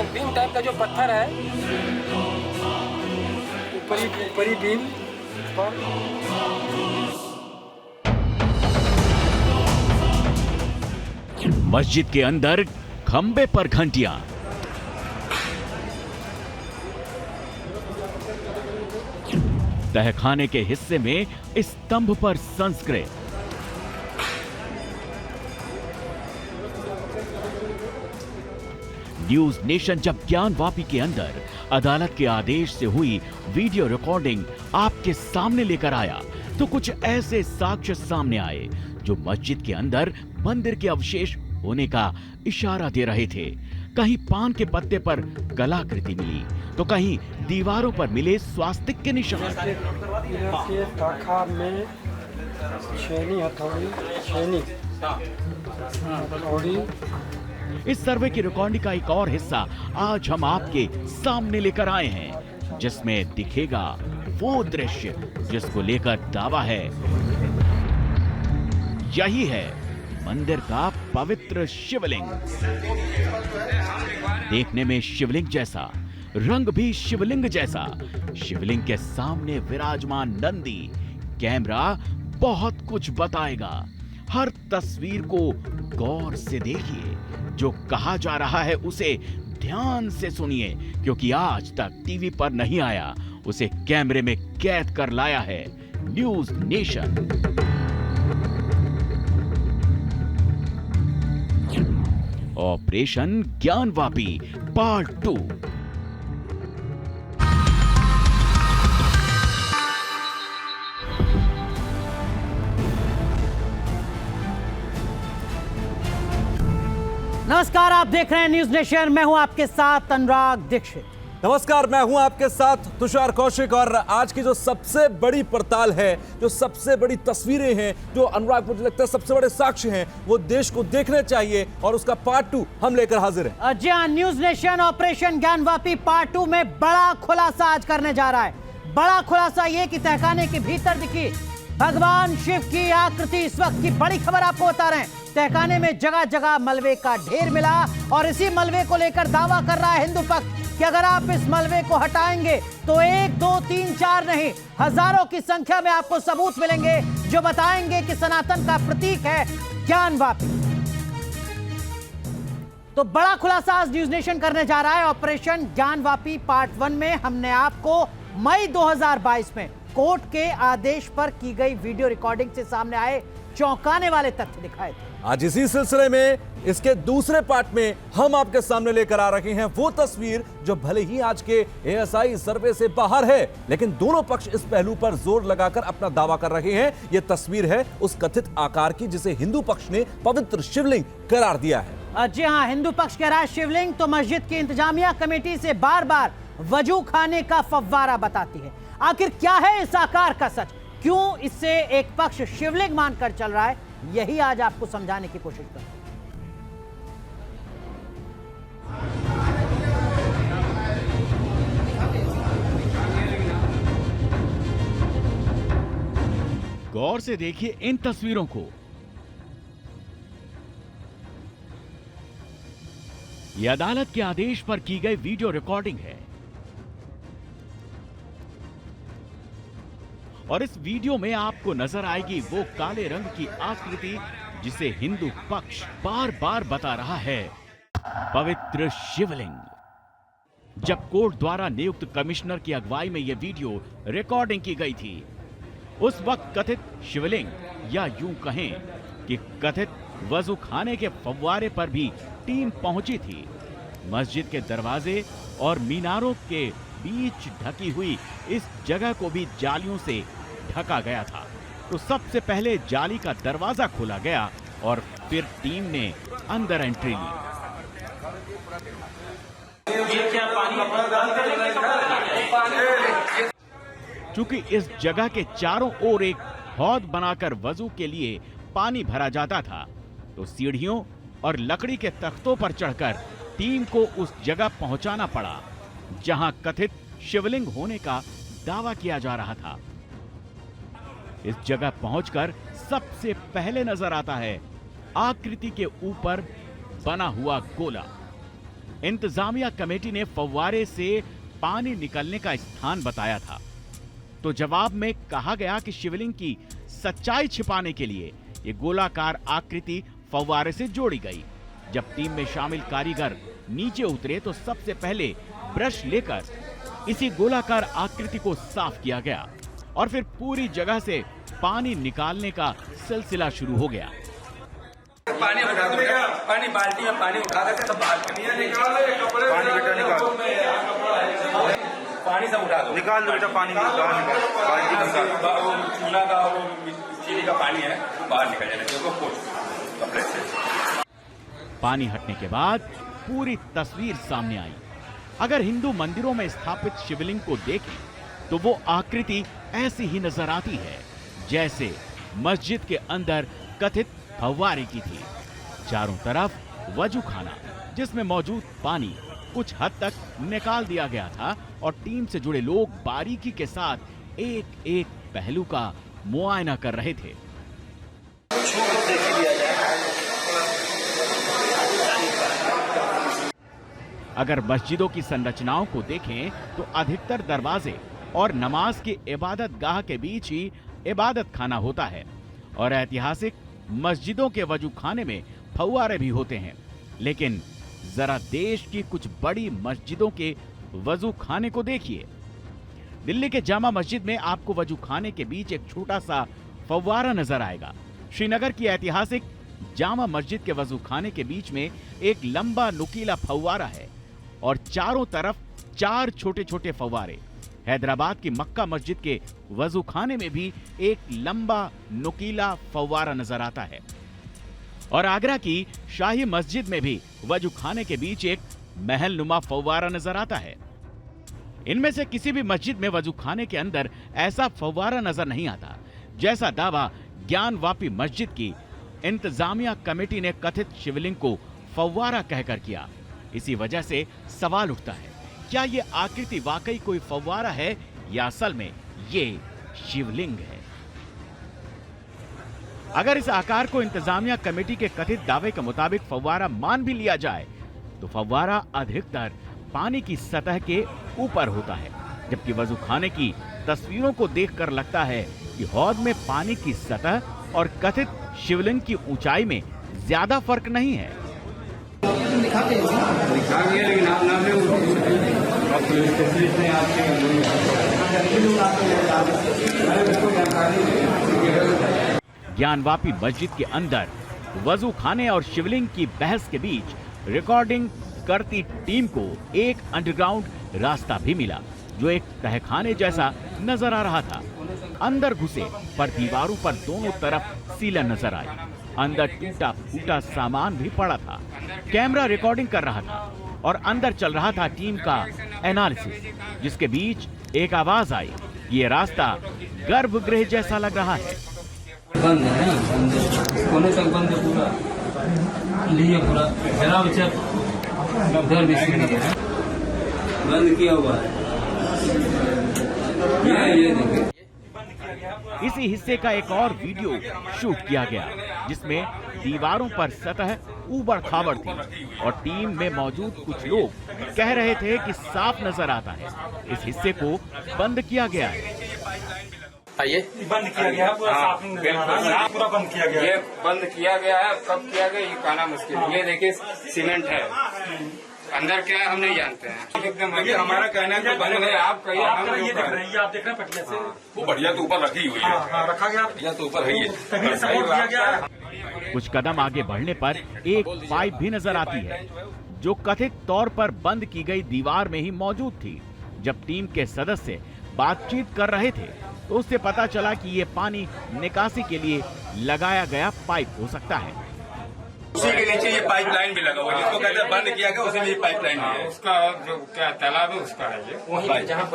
Beam type का जो पत्थर है ऊपरी बीम पर मस्जिद के अंदर खंबे पर घंटियां, तहखाने के हिस्से में स्तंभ पर संस्कृत, न्यूज नेशन जब ज्ञानवापी के अंदर अदालत के आदेश से हुई वीडियो रिकॉर्डिंग आपके सामने लेकर आया तो कुछ ऐसे साक्ष्य सामने आए जो मस्जिद के अंदर मंदिर के अवशेष होने का इशारा दे रहे थे। कहीं पान के पत्ते पर कलाकृति मिली तो कहीं दीवारों पर मिले स्वास्तिक के निशान। शाखा में छेनी हथौड़ी। इस सर्वे की रिकॉर्डिंग का एक और हिस्सा आज हम आपके सामने लेकर आए हैं, जिसमें दिखेगा वो दृश्य जिसको लेकर दावा है। यही है मंदिर का पवित्र शिवलिंग। देखने में शिवलिंग जैसा, रंग भी शिवलिंग जैसा। शिवलिंग के सामने विराजमान नंदी। कैमरा बहुत कुछ बताएगा। हर तस्वीर को गौर से देखिए। जो कहा जा रहा है उसे ध्यान से सुनिए, क्योंकि आज तक टीवी पर नहीं आया, उसे कैमरे में कैद कर लाया है news nation. Operation Gyanvapi part 2। नमस्कार, आप देख रहे हैं न्यूज नेशन। मैं हूं आपके साथ अनुराग दीक्षित। नमस्कार, मैं हूं आपके साथ तुषार कौशिक। और आज की जो सबसे बड़ी पड़ताल है, जो सबसे बड़ी तस्वीरें हैं, जो अनुराग मुझे लगता है सबसे बड़े साक्ष्य हैं, वो देश को देखने चाहिए और उसका पार्ट 2 हम लेकर हाजिर हैं। जी हां, news nation operation Gyanvapi part 2 में बड़ा खुलासा आज करने जा रहा है। बड़ा खुलासा ये कि तहखाने के भीतर दिखी भगवान शिव की आकृति। इस वक्त की बड़ी खबर आपको बता रहे हैं। तहखाने में जगह जगह मलबे का ढेर मिला और इसी मलबे को लेकर दावा कर रहा है हिंदू पक्ष कि अगर आप इस मलबे को हटाएंगे तो 1, 2, 3, 4 नहीं, हजारों की संख्या में आपको सबूत मिलेंगे जो बताएंगे कि सनातन का प्रतीक है ज्ञानवापी। तो बड़ा खुलासा आज न्यूज नेशन करने जा रहा है। ऑपरेशन ज्ञानवापी पार्ट 1 में हमने आपको मई 2022 में कोर्ट के आदेश पर की गई वीडियो रिकॉर्डिंग से सामने आए चौंकाने वाले तथ्य दिखाए थे। आज इसी सिलसिले में इसके दूसरे पार्ट में हम आपके सामने लेकर आ रहे हैं वो तस्वीर जो भले ही आज के एएसआई सर्वे से बाहर है, लेकिन दोनों पक्ष इस पहलू पर जोर लगाकर अपना दावा कर रहे हैं। यह तस्वीर है उस कथित आकार की जिसे हिंदू पक्ष ने पवित्र शिवलिंग करार दिया है। जी हां, हिंदू पक्ष कह रहा है शिवलिंग तो मस्जिद की इंतजामिया कमेटी से बार बार वजू खाने का फव्वारा बताती है। आखिर क्या है इस आकार का सच? क्यों इससे एक पक्ष शिवलिंग मानकर चल रहा है? यही आज आपको समझाने की कोशिश कर। गौर से देखिए इन तस्वीरों को। यह अदालत के आदेश पर की गई वीडियो रिकॉर्डिंग है और इस वीडियो में आपको नजर आएगी वो काले रंग की आकृति जिसे हिंदू पक्ष बार बार बता रहा है पवित्र शिवलिंग। जब कोर्ट द्वारा नियुक्त कमिश्नर की अगुवाई में यह वीडियो रिकॉर्डिंग की गई थी, उस वक्त कथित शिवलिंग या यूं कहें कि कथित वजू खाने के फव्वारे पर भी टीम पहुंची थी। मस्जिद के दरवाजे और मीनारों के बीच ढकी हुई इस जगह को भी जालियों से ढका गया था। तो सबसे पहले जाली का दरवाजा खोला गया और फिर टीम ने अंदर एंट्री ली। चूंकि इस जगह के चारों ओर एक हौद बनाकर वजू के लिए पानी भरा जाता था, तो सीढ़ियों और लकड़ी के तख्तों पर चढ़कर टीम को उस जगह पहुंचाना पड़ा जहां कथित शिवलिंग होने का दावा किया जा रहा था। इस जगह पहुंचकर सबसे पहले नजर आता है आकृति के ऊपर बना हुआ गोला। इंतजामिया कमेटी ने फव्वारे से पानी निकलने का स्थान बताया था, तो जवाब में कहा गया कि शिवलिंग की सच्चाई छिपाने के लिए ये गोलाकार आकृति फव्वारे से जोड़ी गई। जब टीम में शामिल कारीगर नीचे उतरे तो सबसे पहले ब्रश लेकर इसी गोलाकार आकृति को साफ किया गया और फिर पूरी जगह से पानी निकालने का सिलसिला शुरू हो गया। पानी उठा दो, पानी बाल्टी में पानी उठा करके सब बाहर पानी बेटा निकाल, पानी सब उठा दो, निकाल दो बेटा पानी, चूल्हा का और चीनी का पानी है बाहर निकल जाना कपड़े से। पानी हटने के बाद पूरी तस्वीर सामने आई। अगर हिंदू मंदिरों में स्थापित शिवलिंग को देखें तो वो आकृति ऐसी ही नजर आती है जैसे मस्जिद के अंदर कथित फव्वारे की थी। चारों तरफ वजू खाना जिसमें मौजूद पानी कुछ हद तक निकाल दिया गया था और टीम से जुड़े लोग बारीकी के साथ एक एक पहलू का मुआयना कर रहे थे। अगर मस्जिदों की संरचनाओं को देखें तो अधिकतर दरवाजे और नमाज की इबादत गाह के बीच ही इबादत खाना होता है और ऐतिहासिक मस्जिदों के वजू खाने में फव्वारे भी होते हैं। लेकिन जरा देश की कुछ बड़ी मस्जिदों के वजू खाने को देखिए। दिल्ली के जामा मस्जिद में आपको वजू खाने के बीच एक छोटा सा फव्वारा नजर आएगा। श्रीनगर की ऐतिहासिक जामा मस्जिद के वजू खाने के बीच में एक लंबा नुकीला फव्वारा है और चारों तरफ 4 छोटे छोटे फव्वारे। हैदराबाद की मक्का मस्जिद के वजू खाने में भी एक लंबा नुकीला फव्वारा नजर आता है और आगरा की शाही मस्जिद में भी वजू खाने के बीच एक महल नुमा फव्वारा नजर आता है। इनमें से किसी भी मस्जिद में वजू खाने के अंदर ऐसा फव्वारा नजर नहीं आता जैसा दावा ज्ञानवापी मस्जिद की इंतजामिया कमेटी ने कथित शिवलिंग को फव्वारा कहकर किया। इसी वजह से सवाल उठता है, क्या ये आकृति वाकई कोई फव्वारा है या असल में ये शिवलिंग है? अगर इस आकार को इंतजामिया कमेटी के कथित दावे के मुताबिक फव्वारा मान भी लिया जाए तो फव्वारा अधिकतर पानी की सतह के ऊपर होता है, जबकि वजू खाने की तस्वीरों को देखकर लगता है कि हौद में पानी की सतह और कथित शिवलिंग की ऊंचाई में ज्यादा फर्क नहीं है। ज्ञानवापी मस्जिद के अंदर वजू खाने और शिवलिंग की बहस के बीच रिकॉर्डिंग करती टीम को एक अंडरग्राउंड रास्ता भी मिला जो एक तहखाने जैसा नजर आ रहा था। अंदर घुसे पर दीवारों पर दोनों तरफ सीलन नजर आई। अंदर टूटा फूटा सामान भी पड़ा था। कैमरा रिकॉर्डिंग कर रहा था और अंदर चल रहा था टीम का एनालिसिस, जिसके बीच एक आवाज आई, ये रास्ता गर्भगृह जैसा लग रहा है। बंद है ना, कोने तक बंद है पूरा, लिए पूरा जरा बच्चा उधर भी बंद किया हुआ है। ये देखिए, इसी हिस्से का एक और वीडियो शूट किया गया जिसमें दीवारों पर सतह ऊबड़ खाबड़ थी और टीम में मौजूद कुछ लोग कह रहे थे कि साफ नजर आता है। इस हिस्से को बंद किया गया है। आइए, बंद किया गया पूरा, साफ पूरा बंद किया गया। ये बंद किया गया है, कब किया गया ये कहना मुश्किल है। ये देखिए सीमेंट है, अंदर क्या है हम नहीं जानते हैं। एकदम हमारा कहना है कि बंद है, आप कहिए। ये देख रहे हैं, आप देख रहे हैं पटिया से वो बढ़िया तो ऊपर रखी हुई है। हाँ, रखा गया, बढ़िया तो ऊपर है ही तभी सपोर्ट किया गया है। कुछ कदम आगे बढ़ने पर एक पाइप भी नजर आती है जो कथित तौर पर बंद की गई दीवार में ही मौजूद थी। जब टीम के सदस्य बातचीत कर रहे थे तो उससे पता चला कि ये पानी निकासी के लिए लगाया गया पाइप हो सकता है। उसी के नीचे ये पाइपलाइन भी लगा हुआ है, जिसको कहते हैं बंद किया गया, उसी में ये पाइपलाइन है। उसका जो क्या तालाब है उसका है ये,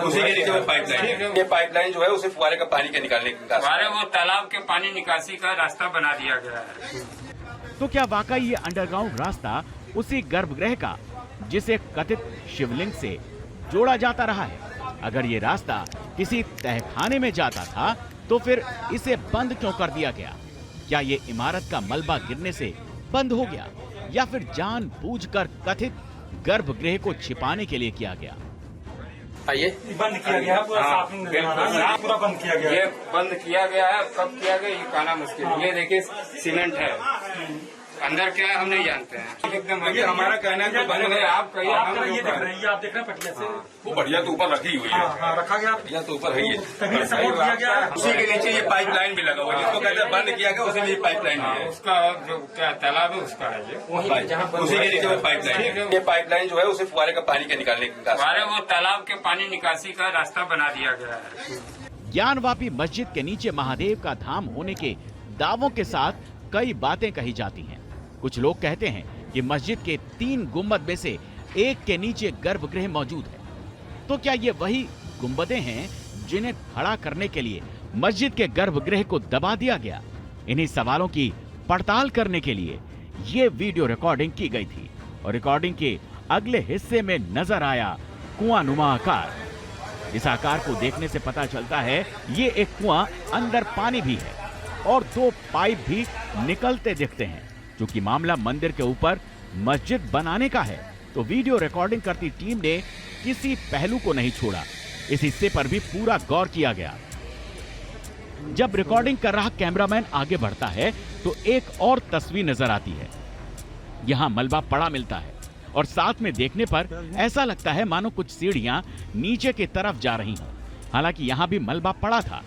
उसी के नीचे वो पाइपलाइन है। ये पाइपलाइन जो है उसे फुहारे का पानी के निकालने का हमारे वो तालाब के पानी निकासी का रास्ता बना दिया गया है। तो क्या वाकई ये अंडरग्राउंड रास्ता उसी गर्भगृह का जिसे कथित शिवलिंग से जोड़ा जाता रहा है? अगर ये रास्ता किसी तहखाने में जाता था तो फिर इसे बंद क्यों कर दिया गया? क्या ये इमारत का मलबा गिरने से बंद हो गया या फिर जानबूझकर कथित गर्भगृह को छिपाने के लिए किया गया। आइए, बंद किया गया है पूरा, हाँ, साफ बिल्कुल पूरा बंद किया गया है। ये बंद किया गया है। कब किया गया ये कहना मुश्किल है। ये देखिए सीमेंट है, अंदर क्या है हम नहीं जानते हैं। एकदम ये हमारा कहना है कि बंद है। आप कहिए, हम ये लोग देख रहे हैं, ये आप देख रहे हैं पटिया से वो बढ़िया तो ऊपर रखी हुई है। हाँ, रखा गया। बढ़िया तो ऊपर है ही है। तभी सपोर्ट किया गया है। उसी के नीचे ये पाइपलाइन भी लगा हुआ है, जिसको कहते हैं बंद किया गया, उसी में ये पाइपलाइन भी है। उसका जो क्या तालाब है उसका है ये, वही जहाँ पर उसी के नीचे वो पाइपलाइन है। ये पाइपलाइन जो है उसे फुहारे का पानी के निकालने का हमारे वो तालाब के पानी निकासी का रास्ता बना दिया गया है। ज्ञानवापी मस्जिद के नीचे महादेव का धाम होने के दावों के साथ कई बातें कही जाती हैं। कुछ लोग कहते हैं कि मस्जिद के 3 गुंबद में से एक के नीचे गर्भगृह मौजूद है। तो क्या ये वही गुंबदें हैं जिन्हें खड़ा करने के लिए मस्जिद के गर्भगृह को दबा दिया गया? इन्हीं सवालों की पड़ताल करने के लिए ये वीडियो रिकॉर्डिंग की गई थी और रिकॉर्डिंग के अगले हिस्से में नजर आया कुआं-नुमा आकार। इस आकार को देखने से पता चलता है ये एक कुआं, अंदर पानी भी है और 2 पाइप भी निकलते दिखते हैं। चूंकि मामला मंदिर के ऊपर मस्जिद बनाने का है तो वीडियो रिकॉर्डिंग करती टीम ने किसी पहलू को नहीं छोड़ा। इस हिस्से पर भी पूरा गौर किया गया। जब रिकॉर्डिंग कर रहा कैमरामैन आगे बढ़ता है तो एक और तस्वीर नजर आती है। यहां मलबा पड़ा मिलता है और साथ में देखने पर ऐसा लगता है मानो कुछ सीढ़ियां नीचे की तरफ जा रही हों। हालांकि यहां भी मलबा पड़ा था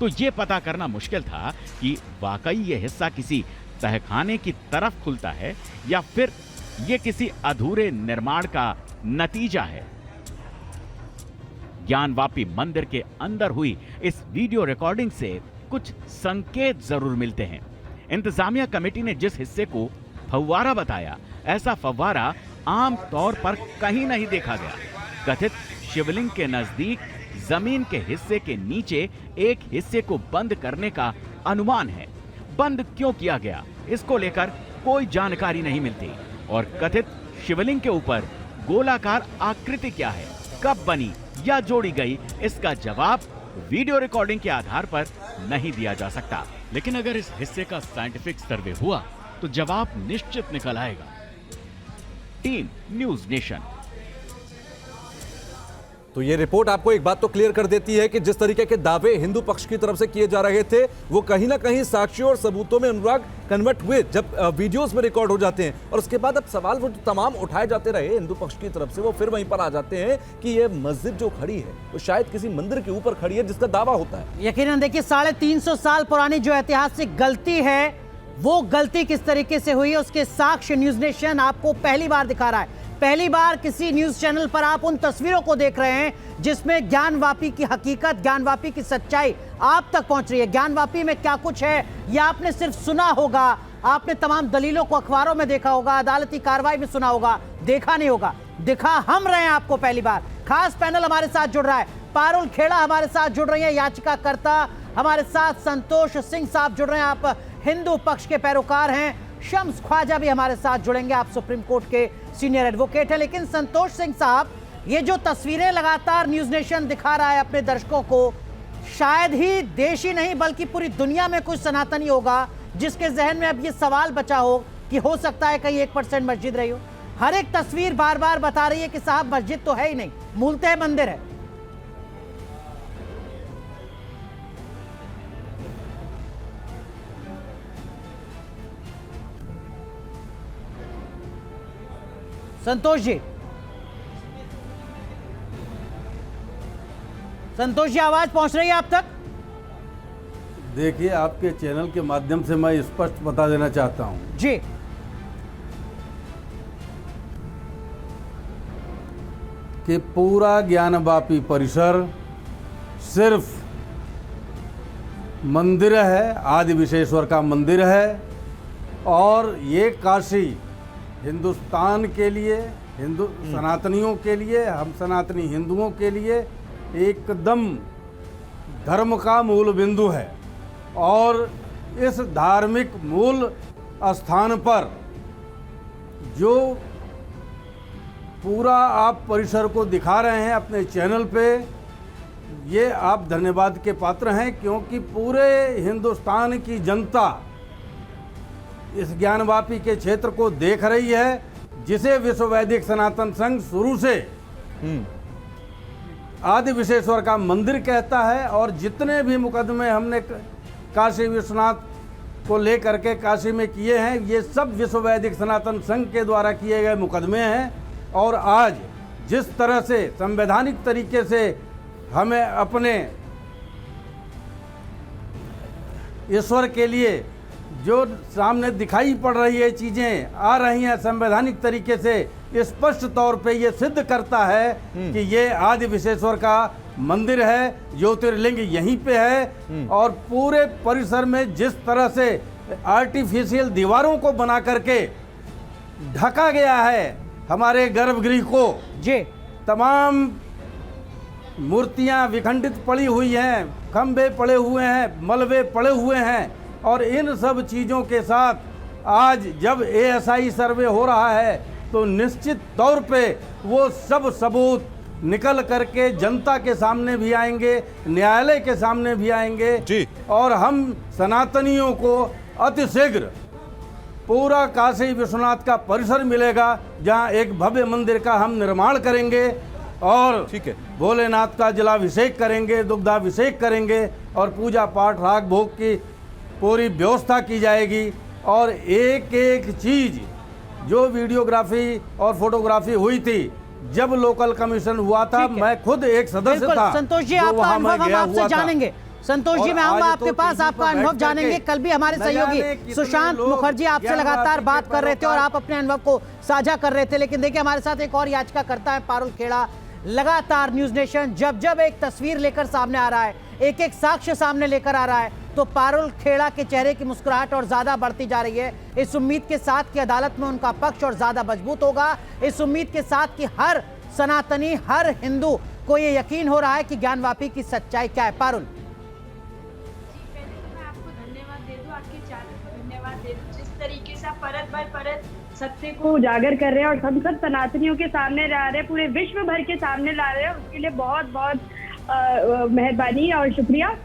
तो ये पता करना मुश्किल था कि वाकई ये हिस्सा किसी तहखाने की तरफ खुलता है या फिर ये किसी अधूरे निर्माण का नतीजा है। ज्ञानवापी मंदिर के अंदर हुई इस वीडियो रिकॉर्डिंग से कुछ संकेत जरूर मिलते हैं। इंतजामिया कमेटी ने जिस हिस्से को फव्वारा बताया, ऐसा फव्वारा आम तौर पर कहीं नहीं देखा गया। कथित शिवलिंग के नजदीक जमीन के हिस्से के नीचे एक हिस्से को बंद करने का अनुमान है। बंद क्यों किया गया, इसको लेकर कोई जानकारी नहीं मिलती और कथित शिवलिंग के ऊपर गोलाकार आकृति क्या है, कब बनी या जोड़ी गई, इसका जवाब वीडियो रिकॉर्डिंग के आधार पर नहीं दिया जा सकता। लेकिन अगर इस हिस्से का साइंटिफिक सर्वे हुआ तो जवाब निश्चित निकल आएगा। Team news nation. तो ये रिपोर्ट आपको एक बात तो क्लियर कर देती है कि जिस तरीके के दावे हिंदू पक्ष की तरफ से किए जा रहे थे वो कहीं ना कहीं साक्ष्यों और सबूतों में अनुराग कन्वर्ट हुए जब वीडियोस में रिकॉर्ड हो जाते हैं। और उसके बाद अब सवाल वो तमाम उठाए जाते रहे हिंदू पक्ष की तरफ से, वो फिर वहीं पर आ जाते हैं कि ये मस्जिद जो खड़ी है वो शायद किसी मंदिर के ऊपर खड़ी है जिसका दावा होता है। यकीनन देखिए 350 साल पुरानी जो ऐतिहासिक गलती है वो गलती किस तरीके से हुई है उसके साक्ष्य न्यूज़ नेशन आपको पहली बार दिखा रहा है। पहली बार किसी न्यूज चैनल पर आप उन तस्वीरों को देख रहे हैं जिसमें ज्ञानवापी की हकीकत, ज्ञानवापी की सच्चाई आप तक पहुंच रही है। ज्ञानवापी में क्या कुछ है ये आपने सिर्फ सुना होगा, आपने तमाम दलीलों को अखबारों में देखा होगा, अदालती कार्रवाई में सुना होगा, देखा नहीं होगा। दिखा हम रहे हैं आपको पहली बार। खास पैनल हमारे साथ जुड़ रहा है, पारुल खेड़ा हमारे साथ जुड़ रही है, याचिकाकर्ता हमारे साथ संतोष सिंह साहब जुड़ रहे हैं, आप हिंदू पक्ष के पैरोकार हैं। शम्स ख्वाजा भी हमारे साथ जुड़ेंगे, आप सुप्रीम कोर्ट के सीनियर एडवोकेट हैं। लेकिन संतोष सिंह साहब, ये जो तस्वीरें लगातार न्यूज़ नेशन दिखा रहा है अपने दर्शकों को, शायद ही देश ही नहीं बल्कि पूरी दुनिया में कुछ सनातनी होगा जिसके जहन में अब ये सवाल बचा हो कि हो सकता है कहीं 1% मस्जिद रही हो। हर एक तस्वीर बार बार बता रही है कि साहब मस्जिद तो है ही नहीं, मूलतः मंदिर है। संतोष जी, आवाज पहुंच रही है आप तक? देखिए, आपके चैनल के माध्यम से मैं स्पष्ट बता देना चाहता हूं जी कि पूरा ज्ञानवापी परिसर सिर्फ मंदिर है, आदि विश्वेश्वर का मंदिर है और ये काशी हिंदुस्तान के लिए, हिंदू सनातनियों के लिए, हम सनातनी हिंदुओं के लिए एकदम धर्म का मूल बिंदु है। और इस धार्मिक मूल स्थान पर जो पूरा आप परिसर को दिखा रहे हैं अपने चैनल पे, ये आप धन्यवाद के पात्र हैं, क्योंकि पूरे हिंदुस्तान की जनता इस ज्ञानवापी के क्षेत्र को देख रही है, जिसे विश्व वैदिक सनातन संघ शुरू से आदि विश्वेश्वर का मंदिर कहता है। और जितने भी मुकदमे हमने काशी विश्वनाथ को लेकर के काशी में किए हैं, ये सब विश्व वैदिक सनातन संघ के द्वारा किए गए मुकदमे हैं। और आज जिस तरह से संवैधानिक तरीके से हमें अपने ईश्वर के लिए जो सामने दिखाई पड़ रही है, चीज़ें आ रही हैं संवैधानिक तरीके से, स्पष्ट तौर पे ये सिद्ध करता है कि ये आदि विश्वेश्वर का मंदिर है, ज्योतिर्लिंग यहीं पे है। और पूरे परिसर में जिस तरह से आर्टिफिशियल दीवारों को बना करके ढका गया है हमारे गर्भगृह को, जी तमाम मूर्तियां विखंडित पड़ी हुई हैं, खंभे पड़े हुए हैं, मलबे पड़े हुए हैं। और इन सब चीज़ों के साथ आज जब ASI सर्वे हो रहा है तो निश्चित तौर पे वो सब सबूत निकल करके जनता के सामने भी आएंगे, न्यायालय के सामने भी आएंगे जी। और हम सनातनियों को अतिशीघ्र पूरा काशी विश्वनाथ का परिसर मिलेगा, जहां एक भव्य मंदिर का हम निर्माण करेंगे और ठीक है, भोलेनाथ का जलाभिषेक करेंगे, दुग्धाभिषेक करेंगे और पूजा पाठ राग भोग की पूरी व्यवस्था की जाएगी। और एक एक चीज जो वीडियोग्राफी और फोटोग्राफी हुई थी, जब लोकल कमीशन हुआ था, मैं खुद एक सदस्य बिल्कुल था। संतोष जी, जो आपका वहाँ अनुभव मैं हम गया आपसे हुआ था। जानेंगे। संतोष जी, और मैं आऊंगा आज आपके तो पास, टीवी आपका पर अनुभव बैठ जानेंगे। करके कल भी हमारे न जाने सहयोगी कितने सुशांत लोग मुखर्जी आपसे ज्ञान लगातार वापी बात के कर रहे थे और पैरोकार- आप अपने अनुभव को साझा कर रहे थे। लेकिन देखिए, हमारे साथ एक और याचिका करता है पारुल खेड़ा। लगातार न्यूज नेशन जब एक तस्वीर लेकर सामने आ रहा है, एक एक साक्ष्य सामने लेकर आ रहा है, तो पारुल खेड़ा के चेहरे की मुस्कुराहट और ज्यादा बढ़ती जा रही है, इस उम्मीद के साथ कि अदालत में उनका पक्ष और ज्यादा मजबूत होगा, इस उम्मीद के साथ कि हर सनातनी, हर हिंदू को ये यकीन हो रहा है कि ज्ञानवापी की सच्चाई क्या है। पारुल, मैं आपको धन्यवाद दे दूं, आपके चैनल को धन्यवाद दे दूं, जिस तरीके से आप परत बाय परत सत्य को उजागर कर रहे हैं और हम सब सनातनियों के सामने ला रहे हैं, पूरे विश्व भर के सामने ला रहे हैं, उसके लिए बहुत बहुत मेहरबानी और शुक्रिया।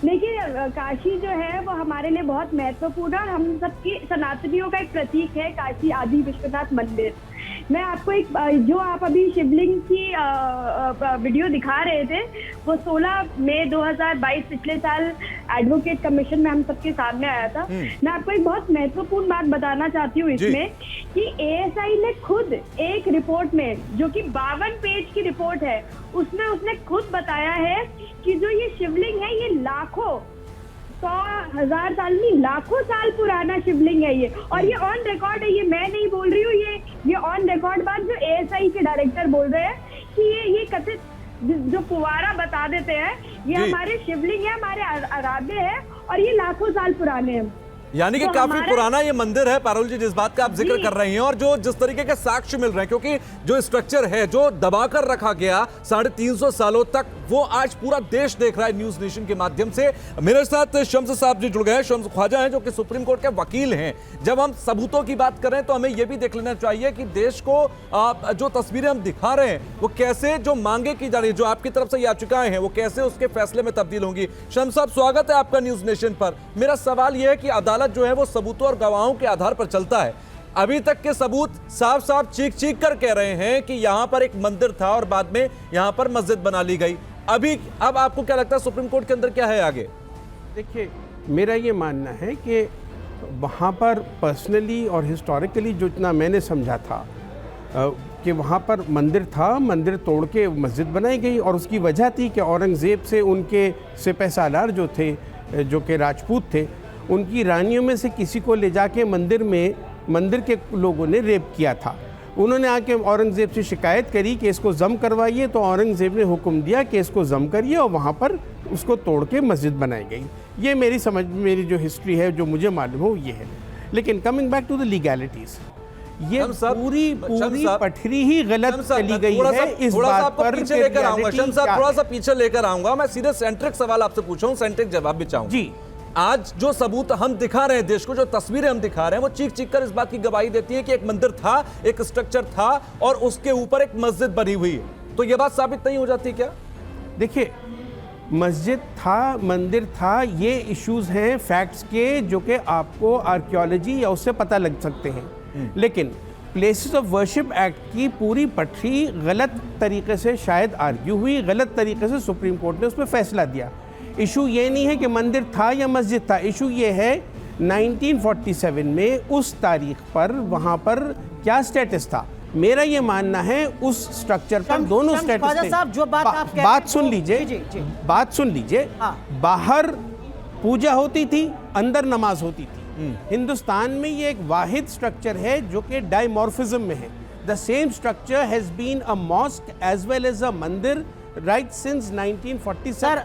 देखिए, काशी जो है वो हमारे लिए बहुत महत्वपूर्ण है और हम सबकी सनातनियों का एक प्रतीक है काशी आदि विश्वनाथ मंदिर। मैं आपको एक जो आप अभी शिवलिंग की वीडियो दिखा रहे थे, वो 16 मई 2022 पिछले साल एडवोकेट कमीशन में हम सबके सामने आया था। मैं आपको एक बहुत महत्वपूर्ण बात बताना चाहती हूँ इसमें कि ASI ने खुद एक रिपोर्ट में, जो कि 52 पेज की रिपोर्ट है, उसमें उसने खुद बताया है कि जो ये शिवलिंग है ये लाखों, 100,000 साल नहीं, लाखों साल पुराना शिवलिंग है ये। और ये ऑन रिकॉर्ड है, ये मैं नहीं बोल रही हूँ, ये ऑन रिकॉर्ड बात जो ASI के डायरेक्टर बोल रहे हैं कि ये कथित जो फुवारा बता देते हैं, ये हमारे शिवलिंग है, हमारे आराध्य है और ये लाखों साल पुराने हैं। यानी कि तो काफी पुराना ये मंदिर है पारुल जी, जिस बात का आप जिक्र कर रही हैं, और जो जिस तरीके के साक्ष्य मिल रहे हैं, क्योंकि जो स्ट्रक्चर है जो दबाकर रखा गया 350 सालों तक, वो आज पूरा देश देख रहा है न्यूज नेशन के माध्यम से। मेरे साथ शम्स साहब जी जुड़ गए हैं, शम्स ख्वाजा हैं जो कि सुप्रीम कोर्ट के वकील हैं। जब हम सबूतों की बात करें तो हमें यह भी देख लेना चाहिए कि देश को जो तस्वीरें हम दिखा रहे हैं वो कैसे, जो मांगे की जा रही है, जो आपकी तरफ से याचिकाएं हैं, वो कैसे उसके फैसले में तब्दील होंगी। शम्स साहब, स्वागत है आपका न्यूज नेशन पर। मेरा सवाल यह है कि अदालत जो है वो सबूतों और गवाहों के आधार पर चलता है। अभी तक के सबूत साफ साफ चीख चीख कर कह रहे हैं कि यहां पर एक मंदिर था और बाद में यहां पर मस्जिद बना ली गई। अब आपको क्या लगता है सुप्रीम कोर्ट के अंदर क्या है आगे? देखिए, मेरा ये मानना है कि वहाँ पर पर्सनली और हिस्टोरिकली जो इतना मैंने समझा था कि वहाँ पर मंदिर था, मंदिर तोड़ के मस्जिद बनाई गई और उसकी वजह थी कि औरंगज़ेब से उनके सिपह सालार जो थे, जो कि राजपूत थे, उनकी रानियों में से किसी को ले जाके मंदिर के लोगों ने रेप किया था। उन्होंने आके औरंगज़ेब से शिकायत करी कि इसको जम करवाइए, तो औरंगज़ेब ने हुक्म दिया कि इसको जम करिए और वहाँ पर उसको तोड़ के मस्जिद बनाई गई। ये मेरी जो हिस्ट्री है, जो मुझे मालूम हो, ये है। लेकिन coming back to the legalities, ये पूरी पटरी ही गलत चली गई है। इस बात पर पीछे लेकर आऊंगा शम्स साहब, थोड़ा सा पीछे लेकर आऊंगा। मैं सीधे सेंट्रिक सवाल आपसे पूछा हूं, सेंट्रिक जवाब भी चाहूंगा जी। आज जो सबूत हम दिखा रहे हैं देश को, जो तस्वीरें हम दिखा रहे हैं, वो चीख चीख कर इस बात की गवाही देती है कि एक मंदिर था, एक स्ट्रक्चर था और उसके ऊपर एक मस्जिद बनी हुई है। तो यह बात साबित नहीं हो जाती क्या? देखिए, मस्जिद था, मंदिर था, ये इश्यूज हैं फैक्ट्स के, जो कि आपको आर्कियोलॉजी या उससे पता लग सकते हैं। लेकिन प्लेसेस ऑफ वर्शिप एक्ट की पूरी पटरी गलत तरीके से शायद आर्ग्यू हुई, गलत तरीके से सुप्रीम कोर्ट ने उस पर फैसला दिया। इशू ये नहीं है कि मंदिर था या मस्जिद था, इशू ये है 1947 में उस तारीख पर वहाँ पर क्या स्टेटस था। मेरा ये मानना है उस स्ट्रक्चर पर दोनों स्टेटस थे। साहब जो बात आप कह बात सुन लीजिए, जी। बात सुन लीजिए। बाहर पूजा होती थी, अंदर नमाज होती थी। हिंदुस्तान में ये एक वाहिद स्ट्रक्चर है जो कि डायमॉर्फिज्म में है। The same structure has been a mosque as well as a mandir right since 1947।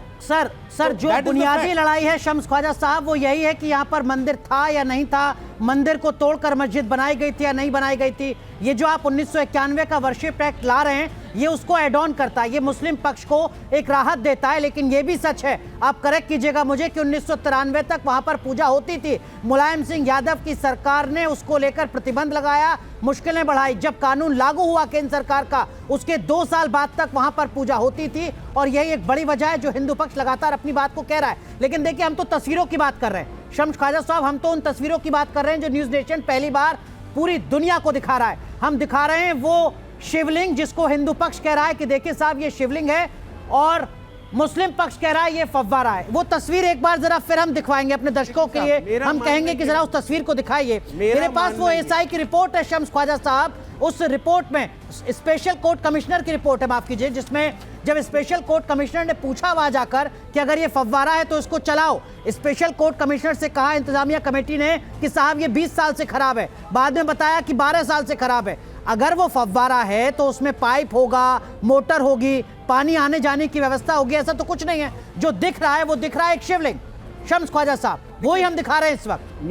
Sir जो बुनियादी लड़ाई है शम्स ख्वाजा साहब वो यही है कि यहाँ पर मंदिर था या नहीं था, मंदिर को तोड़कर मस्जिद बनाई गई थी या नहीं बनाई गई थी। ये जो आप 1991 का वर्शिप एक्ट ला रहे हैं ये उसको एड ऑन करता है, ये मुस्लिम पक्ष को एक राहत देता है। लेकिन ये भी सच है, आप करेक्ट कीजिएगा मुझे, कि 1993 तक वहां पर पूजा होती थी। मुलायम सिंह यादव की सरकार ने उसको लेकर प्रतिबंध लगाया, मुश्किलें बढ़ाई। जब कानून लागू हुआ केंद्र सरकार का, उसके 2 साल बाद तक वहां पर पूजा होती थी। और यही एक बड़ी वजह है जो हिंदू पक्ष लगातार अपनी बात को कह रहा है। लेकिन देखिए, हम तो तस्वीरों की बात कर रहे हैं शम्स ख्वाजा साहब, हम तो उन तस्वीरों की बात कर रहे हैं जो न्यूज़ नेशन पहली बार पूरी दुनिया को दिखा रहा है। हम दिखा रहे हैं वो शिवलिंग जिसको हिंदू पक्ष कह रहा है कि देखिए साहब ये शिवलिंग है, और मुस्लिम पक्ष कह रहा है ये फव्वारा है। वो तस्वीर एक बार जरा फिर हम दिखवाएंगे अपने दर्शकों के लिए, हम कहेंगे कि जरा उस तस्वीर को दिखाइए। मेरे पास वो एसआई की रिपोर्ट है शम्स ख्वाजा साहब, उस रिपोर्ट में स्पेशल कोर्ट कमिश्नर की रिपोर्ट है, माफ कीजिए, जिसमें जब स्पेशल कोर्ट कमिश्नर ने पूछा वहां जाकर कि अगर ये फव्वारा है तो इसको चलाओ, स्पेशल कोर्ट कमिश्नर से कहा इंतजामिया कमेटी ने कि साहब ये 20 साल से खराब है, बाद में बताया कि 12 साल से खराब है। अगर वो फव्वारा है तो उसमें पाइप होगा, मोटर होगी, पानी आने जाने की व्यवस्था होगी, ऐसा तो कुछ नहीं है। जो दिख रहा है वो दिख रहा है एक शिवलिंग। शम्स ख्वाजा साहब वही हम दिखा रहे हैं इस वक्त।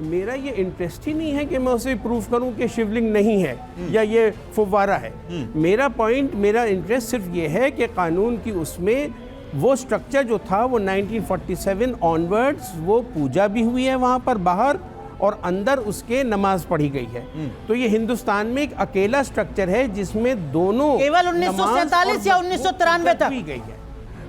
मेरा ये इंटरेस्ट ही नहीं है कि मैं उसे प्रूफ करूं कि शिवलिंग नहीं है या ये फव्वारा है। मेरा इंटरेस्ट सिर्फ ये है कि कानून की उसमें वो स्ट्रक्चर जो था वो 1947 ऑनवर्ड्स वो पूजा भी हुई है वहाँ पर बाहर, और अंदर उसके नमाज पढ़ी गई है। तो ये हिंदुस्तान में एक अकेला स्ट्रक्चर है जिसमें दोनों केवल 1947 या 1993 तक भी गई है।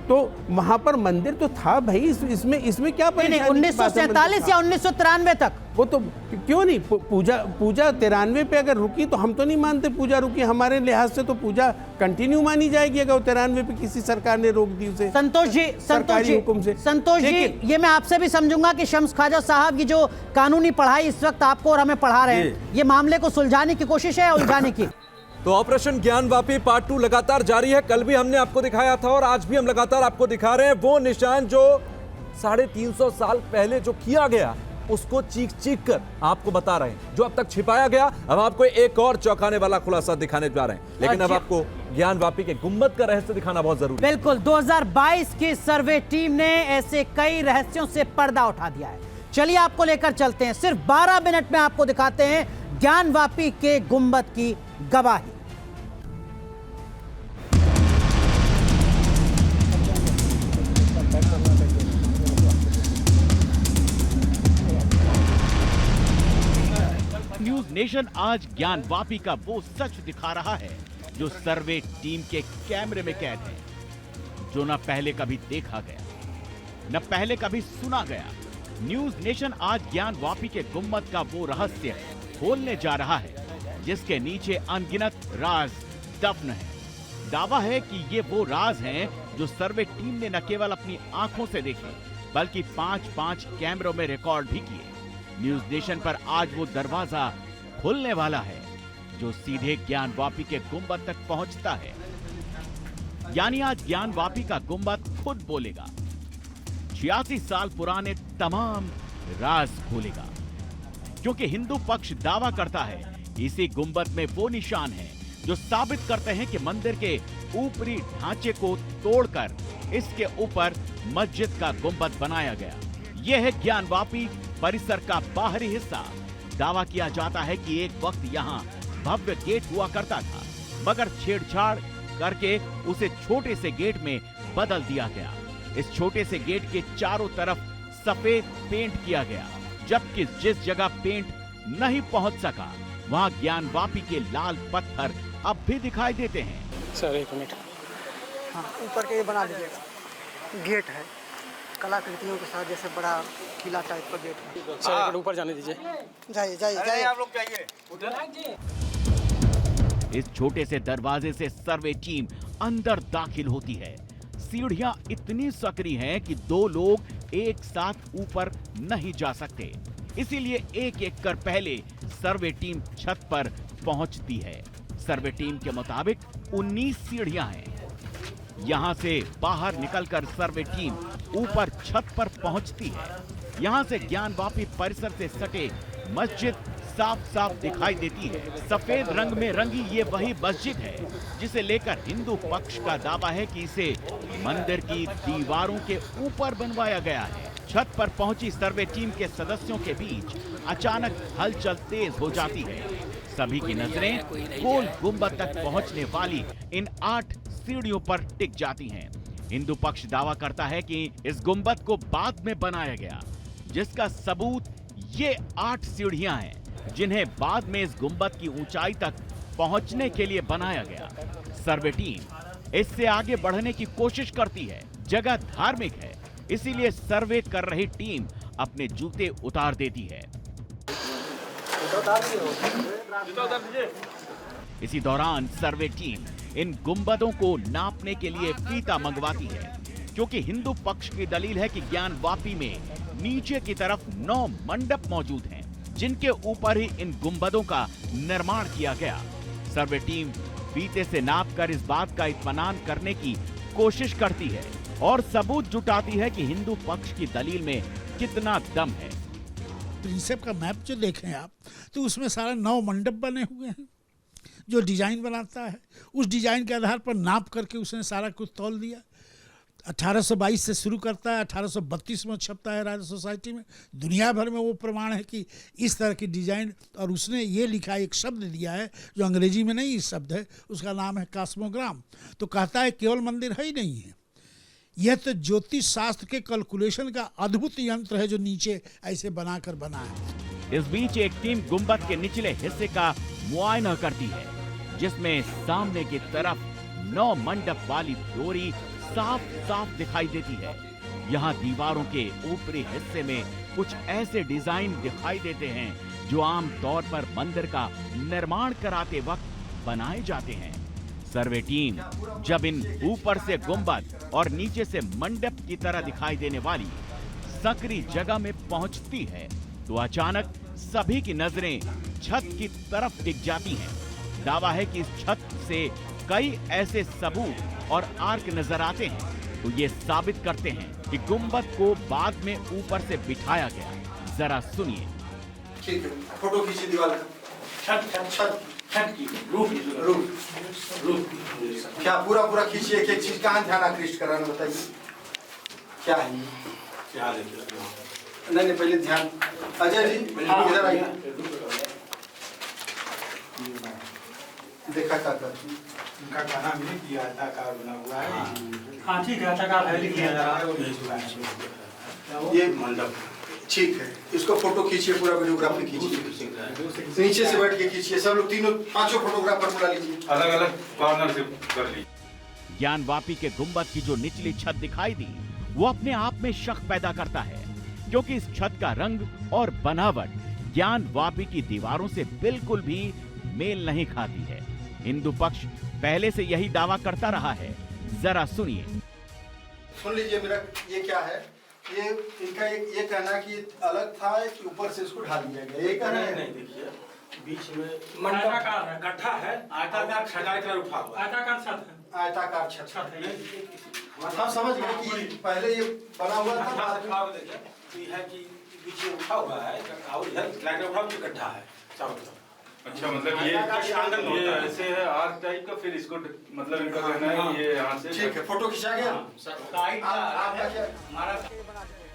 तो वहां पर मंदिर तो था भाई, इसमें क्या नहीं, 1947 या 1993 तक। वो तो क्यों नहीं, पूजा 93 पे अगर रुकी तो हम तो नहीं मानते पूजा रुकी। हमारे लिहाज से तो पूजा कंटिन्यू मानी जाएगी अगर 93 पे किसी सरकार ने रोक दी उसे। संतोष जी ये मैं आपसे भी समझूंगा कि शम्स ख्वाजा साहब की जो कानूनी पढ़ाई इस वक्त आपको और हमें पढ़ा रहे हैं, ये मामले को सुलझाने की कोशिश है, उलझाने की। तो ऑपरेशन ज्ञानवापी पार्ट 2 लगातार जारी है। कल भी हमने आपको दिखाया था और आज भी हम लगातार आपको दिखा रहे हैं वो निशान जो 350 साल पहले जो किया गया उसको चीख कर आपको बता रहे हैं, जो अब तक छिपाया गया। अब आपको एक और चौंकाने वाला खुलासा दिखाने जा रहे हैं, लेकिन अब आपको ज्ञानवापी के गुंबद का रहस्य दिखाना बहुत जरूरी है। बिल्कुल, 2022 की सर्वे टीम ने ऐसे कई रहस्यों से पर्दा उठा दिया है। चलिए आपको लेकर चलते हैं, सिर्फ 12 मिनट में आपको दिखाते हैं ज्ञानवापी के गुंबद की गवाही। न्यूज नेशन आज ज्ञानवापी का वो सच दिखा रहा है जो सर्वे टीम के कैमरे में कैद है, जो न पहले कभी देखा गया न पहले कभी सुना गया। न्यूज नेशन आज ज्ञानवापी के गुंबद का वो रहस्य खोलने जा रहा है जिसके नीचे अनगिनत राज दफन है। दावा है कि ये वो राज हैं जो सर्वे टीम ने न केवल अपनी आंखों से देखे बल्कि 5-5 कैमरों में रिकॉर्ड भी किए। न्यूज नेशन पर आज वो दरवाजा खुलने वाला है जो सीधे ज्ञानवापी के गुंबद तक पहुंचता है। यानी आज ज्ञानवापी का गुंबद खुद बोलेगा, 86 साल पुराने तमाम राज खोलेगा। क्योंकि हिंदू पक्ष दावा करता है इसी गुंबद में वो निशान है जो साबित करते हैं कि मंदिर के ऊपरी ढांचे को तोड़कर इसके ऊपर मस्जिद का गुंबद बनाया गया। यह है ज्ञानवापी परिसर का बाहरी हिस्सा। दावा किया जाता है कि एक वक्त यहाँ भव्य गेट हुआ करता था, मगर छेड़छाड़ करके उसे छोटे से गेट में बदल दिया गया। इस छोटे से गेट के चारों तरफ सफेद पेंट किया गया, जबकि जिस जगह पेंट नहीं पहुंच सका वहां ज्ञानवापी के लाल पत्थर अब भी दिखाई देते हैं। सर एक मिनट, हाँ ऊपर के ये बना दीजिएगा, गेट है कलाकृतियों के साथ, जैसे बड़ा किला टाइप का गेट है। चलिए ऊपर जाने दीजिए। जाइए जाइए जाइए। आप लोग जाइए। इस छोटे से दरवाजे से सर्वे टीम अंदर दाखिल होती है। सीढ़ियां इतनी सकरी हैं कि 2 लोग एक साथ ऊपर नहीं जा सकते, इसीलिए एक एक कर पहले सर्वे टीम छत पर पहुंचती है। सर्वे टीम के मुताबिक 19 सीढ़ियां हैं। यहां से बाहर निकलकर सर्वे टीम ऊपर छत पर पहुंचती है। यहां से ज्ञानवापी परिसर से सटे मस्जिद साफ साफ दिखाई देती है। सफेद रंग में रंगी ये वही मस्जिद है जिसे लेकर हिंदू पक्ष का दावा है कि इसे मंदिर की दीवारों के ऊपर बनवाया गया है। छत पर पहुंची सर्वे टीम के सदस्यों के बीच अचानक हलचल तेज हो जाती है। सभी की नजरें गोल गुंबद तक पहुंचने वाली इन 8 सीढ़ियों पर टिक जाती हैं। हिंदू पक्ष दावा करता है कि इस गुंबद को बाद में बनाया गया, जिसका सबूत ये 8 सीढ़ियां हैं जिन्हें बाद में इस गुंबद की ऊंचाई तक पहुंचने के लिए बनाया गया। सर्वे टीम इससे आगे बढ़ने की कोशिश करती है। जगह धार्मिक है, इसीलिए सर्वे कर रही टीम अपने जूते उतार देती है। इसी दौरान सर्वे टीम इन गुंबदों को नापने के लिए फीता मंगवाती है, क्योंकि हिंदू पक्ष की दलील है कि ज्ञानवापी में नीचे की तरफ 9 मंडप मौजूद हैं, जिनके ऊपर ही इन गुंबदों का निर्माण किया गया। सर्वे टीम फीते से नापकर इस बात का इत्मीनान करने की कोशिश करती है और सबूत जुटाती है कि हिंदू पक्ष की दलील में कितना दम है। प्रिंसेप का मैप जो देखें आप, तो उसमें सारा 9 मंडप बने हुए हैं। जो डिजाइन बनाता है उस डिजाइन के आधार पर नाप करके उसने सारा कुछ तौल दिया। 1822 से शुरू करता है, 1832 में छपता है राजा सोसाइटी में। दुनिया भर में वो प्रमाण है कि इस तरह की डिजाइन, और उसने ये लिखा, एक शब्द दिया है जो अंग्रेजी में नहीं शब्द है, उसका नाम है कॉस्मोग्राम। तो कहता है केवल मंदिर है ही नहीं है, यह तो ज्योतिष शास्त्र के कैलकुलेशन का अद्भुत यंत्र है जो नीचे ऐसे बनाकर बना है। इस बीच एक टीम गुंबद के निचले हिस्से का मुआयना करती है, जिसमें सामने की तरफ 9 मंडप वाली डोरी साफ साफ दिखाई देती है। यहाँ दीवारों के ऊपरी हिस्से में कुछ ऐसे डिजाइन दिखाई देते हैं जो आम तौर पर मंदिर का निर्माण कराते वक्त बनाए जाते हैं। सर्वे टीम जब इन ऊपर से गुंबद और नीचे से मंडप की तरह दिखाई देने वाली सकरी जगह में पहुंचती है, तो अचानक सभी की नजरें छत की तरफ टिक जाती हैं। दावा है कि इस छत से कई ऐसे सबूत और आर्क नजर आते हैं, तो ये साबित करते हैं कि गुंबद को बाद में ऊपर से बिठाया गया। जरा सुनिए। ठीक है, फोटो खींची दीवार की रूफ क्या पूरा खींचिए। एक चीज कहाँ ध्यान आकृष्ट कराना बताइए, क्या है क्या? नहीं पहले ध्यान। अजय जी इधर आइए, देखा था उनका कहना नहीं किया आयताकार बना हुआ है। हाँ ठीक है, आयताकार है, लिख लिया जा रहा है। ये मंडप ठीक है, इसको फोटो खींचिए, पूरा वीडियोग्राफी खींचिए, नीचे से बैठ के खींचिए। सब लोग 3-5 फोटोग्राफर बुला लीजिए, अलग अलग कॉर्नर से कर लीजिए। ज्ञानवापी के गुंबद की जो निचली छत दिखाई दी, वो अपने आप में शक पैदा करता है, क्योंकि इस छत का रंग और बनावट ज्ञानवापी की दीवारों से बिल्कुल भी मेल नहीं खाती है। हिंदू पक्ष पहले से यही दावा करता रहा है। जरा सुनिए। सुन लीजिए मेरा, ये क्या है, ये इनका ये कहना है कि अलग था कि ऊपर से इसको ढाल दिया गया। ये कहना है नहीं, देखिए बीच में आयताकार है, गड्ढा है, आयताकार छत उठा हुआ, आयताकार छत है, आयताकार छत है। हम समझ गए कि पहले ये बना हुआ था, है कि बीच में उठा हुआ है और इधर गड्ढा है चारों तरफ। अच्छा, मतलब ये ऐसे है आर्क टाइप का, फिर इसको मतलब इनका कहना है ये यहाँ से ठीक है। फोटो खिंचा गया।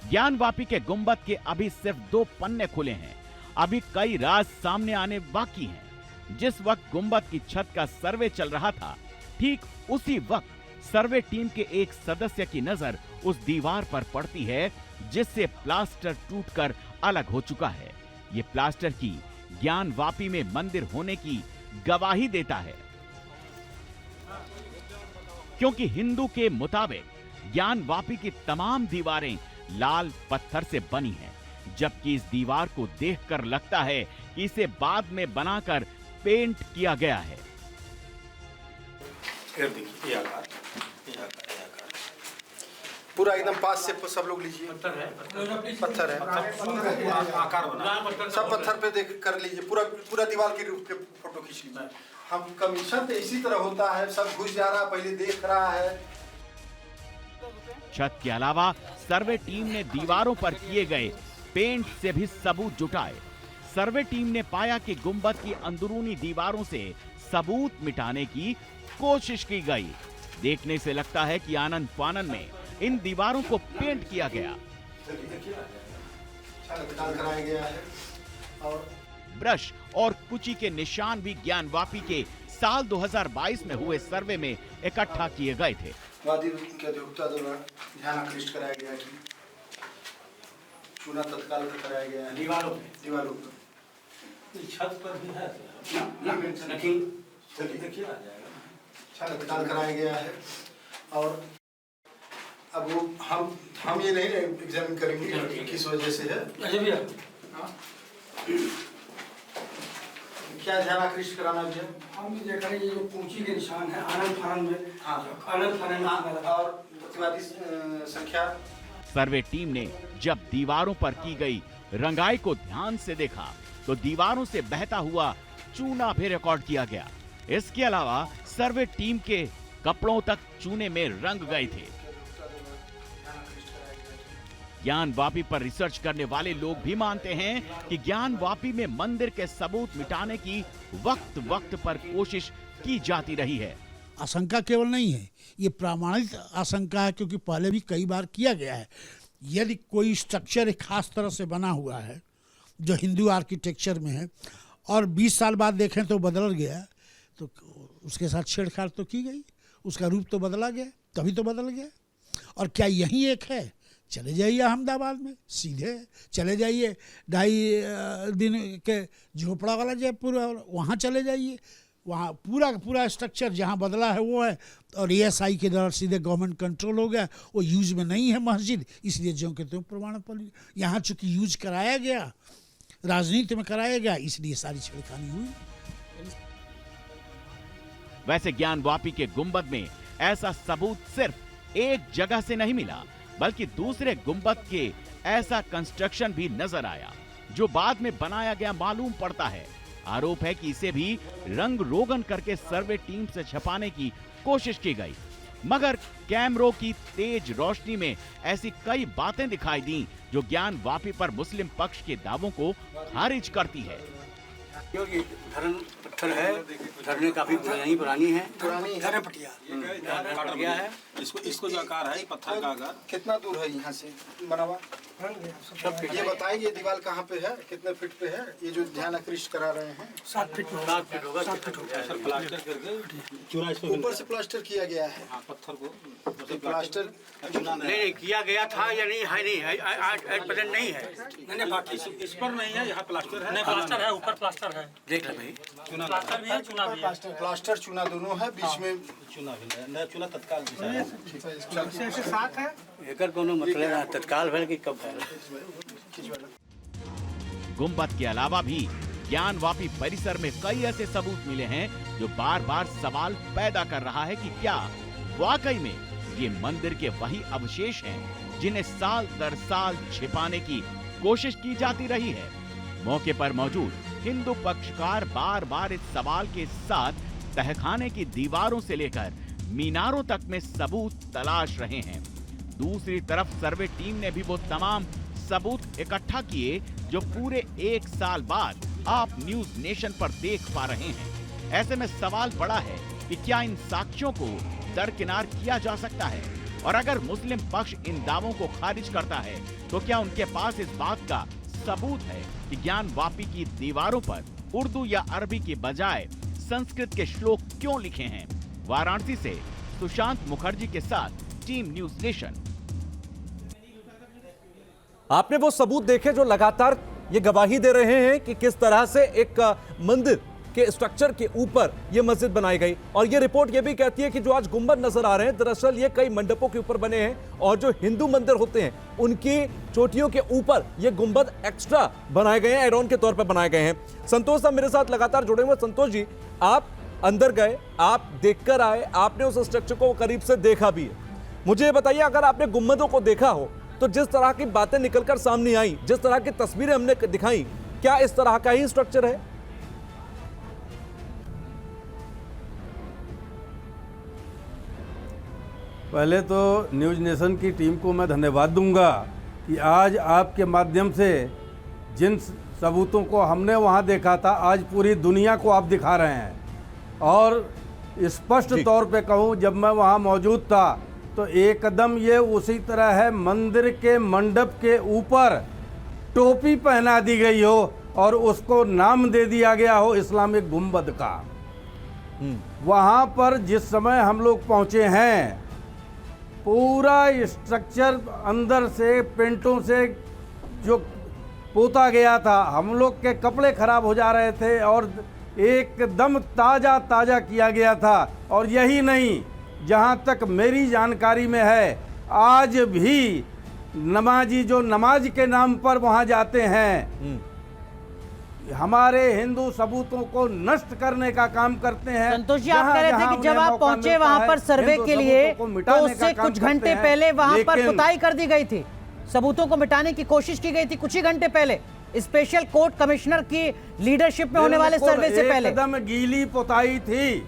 ज्ञानवापी के गुंबद के अभी सिर्फ 2 पन्ने खुले हैं, अभी कई राज सामने आने बाकी हैं। जिस वक्त गुंबद की छत का सर्वे चल रहा था, ठीक उसी वक्त सर्वे टीम के एक सदस्य की नजर उस दीवार पर पड़ती है जिससे प्लास्टर टूटकर अलग हो चुका है। ये प्लास्टर की ज्ञानवापी में मंदिर होने की गवाही देता है, क्योंकि हिंदू के मुताबिक ज्ञानवापी की तमाम दीवारें लाल पत्थर से बनी है, जबकि इस दीवार को देखकर लगता है कि इसे बाद में बनाकर पेंट किया गया है। देखिए ये आकार, पूरा एकदम पास से सब लोग लीजिए। पत्थर है आकार बना सब पत्थर पे देख कर लीजिए। पूरा दीवार की रूप के फोटो खींच लीजिए। हम कमीशन तो इसी तरह होता है, सब घुस जा रहा, पहले देख रहा है। छत के अलावा सर्वे टीम ने दीवारों पर किए गए पेंट से भी सबूत जुटाए। सर्वे टीम ने पाया कि गुंबद की अंदरूनी दीवारों से सबूत मिटाने की कोशिश की गई। देखने से लगता है कि आनंद फानन में इन दीवारों को पेंट किया गया। कराया गया है और ब्रश और कुची के निशान भी ज्ञानवापी के साल 2022 में हुए सर्वे में इकट्ठा किए गए थे। वादी के अधिवक्ता द्वारा ध्यान आकृष्ट कराया गया है। चूना तत्काल कराया गया है दीवारों पर। छत पर भी है देखिए आ जाएगा। तत्काल कराया गया है और अब वो हम ये नहीं एग्जामिन करेंगे किस वजह से है। क्या ध्यान आकृष्ट कराना है? हम भी देख रहे हैं ये जो पूंछी के निशान है आनंद फानन में। आनंद फानन और प्रतिवादी संख्या। सर्वे टीम ने जब दीवारों पर की गई रंगाई को ध्यान से देखा तो दीवारों से बहता हुआ चूना भी रिकॉर्ड किया गया। इसके अलावा सर्वे टीम के कपड़ों तक चूने में रंग गए थे। ज्ञानवापी पर रिसर्च करने वाले लोग भी मानते हैं कि ज्ञानवापी में मंदिर के सबूत मिटाने की वक्त वक्त पर कोशिश की जाती रही है। आशंका केवल नहीं है, ये प्रामाणिक आशंका है, क्योंकि पहले भी कई बार किया गया है। यदि कोई स्ट्रक्चर एक खास तरह से बना हुआ है जो हिंदू आर्किटेक्चर में है और 20 साल बाद देखें तो बदल गया, तो उसके साथ छेड़छाड़ तो की गई, उसका रूप तो बदला गया, तभी तो बदल गया। और क्या यही एक है? चले जाइए अहमदाबाद में, सीधे चले जाइए 2.5 दिन के झोपड़ा वाला जयपुर, वहाँ चले जाइए, वहाँ पूरा स्ट्रक्चर जहाँ बदला है वो है। और ESI के द्वारा सीधे गवर्नमेंट कंट्रोल हो गया, वो यूज में नहीं है मस्जिद, इसलिए जो कहते हैं प्रमाण पत्र। यहाँ चूंकि यूज कराया गया, राजनीति में कराया गया, इसलिए सारी छेड़खानी हुई। वैसे ज्ञानवापी के गुंबद में ऐसा सबूत सिर्फ एक जगह से नहीं मिला, बल्कि दूसरे गुंबद के ऐसा कंस्ट्रक्शन भी नजर आया जो बाद में बनाया गया मालूम पड़ता है। आरोप है कि इसे भी रंग रोगन करके सर्वे टीम से छुपाने की कोशिश की गई, मगर कैमरों की तेज रोशनी में ऐसी कई बातें दिखाई दी जो ज्ञानवापी पर मुस्लिम पक्ष के दावों को खारिज करती है। क्योंकि धरन पत्थर है, धरने काफी पुरानी है, धरन पटिया काट गया है। इसको जो आकार है पत्थर का आकार कितना दूर है यहाँ से बना हुआ? ये बताइए दीवार कहाँ पे है, कितने फीट पे है? ये जो ध्यान आकृष्ट करा रहे हैं 7 फीट होगा। 7 फीट होगा। प्लास्टर करके चूना इसमें ऊपर से प्लास्टर किया गया है। पत्थर को प्लास्टर नहीं किया गया था या नहीं है? नहीं है, आज प्रेजेंट नहीं है। नहीं बाकी इस पर नहीं है, यहाँ प्लास्टर है। नहीं प्लास्टर है, ऊपर प्लास्टर है। देख ले भाई, चूना प्लास्टर भी है, चूना भी है। प्लास्टर चूना दोनों है, बीच में चूना भी है, नया चूना तत्काल ऐसे साथ है। एकर कोनो मतलब है तत्काल है कि कब है। गुंबद के अलावा भी ज्ञानवापी परिसर में कई ऐसे सबूत मिले हैं जो बार बार सवाल पैदा कर रहा है कि क्या वाकई में ये मंदिर के वही अवशेष हैं जिन्हें साल दर साल छिपाने की कोशिश की जाती रही है। मौके पर मौजूद हिंदू पक्षकार बार बार इस सवाल के साथ तहखाने की दीवारों से लेकर मीनारों तक में सबूत तलाश रहे हैं। दूसरी तरफ सर्वे टीम ने भी वो तमाम सबूत इकट्ठा किए जो पूरे 1 साल बाद आप न्यूज नेशन पर देख पा रहे हैं। ऐसे में सवाल बड़ा है कि क्या इन साक्ष्यों को दरकिनार किया जा सकता है, और अगर मुस्लिम पक्ष इन दावों को खारिज करता है तो क्या उनके पास इस बात का सबूत है कि ज्ञानवापी की दीवारों पर उर्दू या अरबी की बजाय संस्कृत के श्लोक क्यों लिखे हैं। वाराणसी से सुशांत मुखर्जी के साथ टीम न्यूज नेशन। आपने वो सबूत देखे जो लगातार ये गवाही दे रहे हैं कि किस तरह से एक मंदिर के स्ट्रक्चर के ऊपर यह मस्जिद बनाई गई। और यह रिपोर्ट यह भी कहती है कि जो आज गुंबद नजर आ रहे हैं, दरअसल ये कई मंडपों के ऊपर बने हैं और जो हिंदू मंदिर होते हैं उनकी चोटियों के ऊपर ये गुंबद एक्स्ट्रा बनाए गए हैं, एड ऑन के तौर पर बनाए गए हैं। संतोष साहब मेरे साथ लगातार जुड़े हुए। संतोष जी, आप अंदर गए, आप देखकर आए, आपने उस स्ट्रक्चर को करीब से देखा भी है। मुझे ये बताइए, अगर आपने गुंबदों को देखा हो तो जिस तरह की बातें निकलकर सामने आई, जिस तरह की तस्वीरें हमने दिखाई, क्या इस तरह का ही स्ट्रक्चर है? पहले तो न्यूज़ नेशन की टीम को मैं धन्यवाद दूंगा कि आज आपके माध्यम से जिन सबूतों को हमने वहां देखा था, आज पूरी दुनिया को आप दिखा रहे हैं। और स्पष्ट तौर पे कहूं, जब मैं वहां मौजूद था तो एकदम ये उसी तरह है, मंदिर के मंडप के ऊपर टोपी पहना दी गई हो और उसको नाम दे दिया गया हो इस्लामिक गुंबद का। वहां पर जिस समय हम लोग पहुंचे हैं, पूरा स्ट्रक्चर अंदर से पेंटों से जो पोता गया था, हम लोग के कपड़े खराब हो जा रहे थे और एकदम ताज़ा ताज़ा किया गया था। और यही नहीं, जहां तक मेरी जानकारी में है, आज भी नमाजी जो नमाज के नाम पर वहां जाते हैं, हमारे हिंदू सबूतों को नष्ट करने का काम करते हैं। संतोष जी, आप कह रहे थे कि जब आप पहुंचे वहां पर सर्वे के लिए तो उससे कुछ घंटे पहले वहां पर पुताई कर दी गई थी, सबूतों को मिटाने की कोशिश की गई थी कुछ ही घंटे पहले, स्पेशल कोर्ट कमिश्नर की लीडरशिप में होने वाले सर्वे से पहले। एकदम गीली पुताई थी,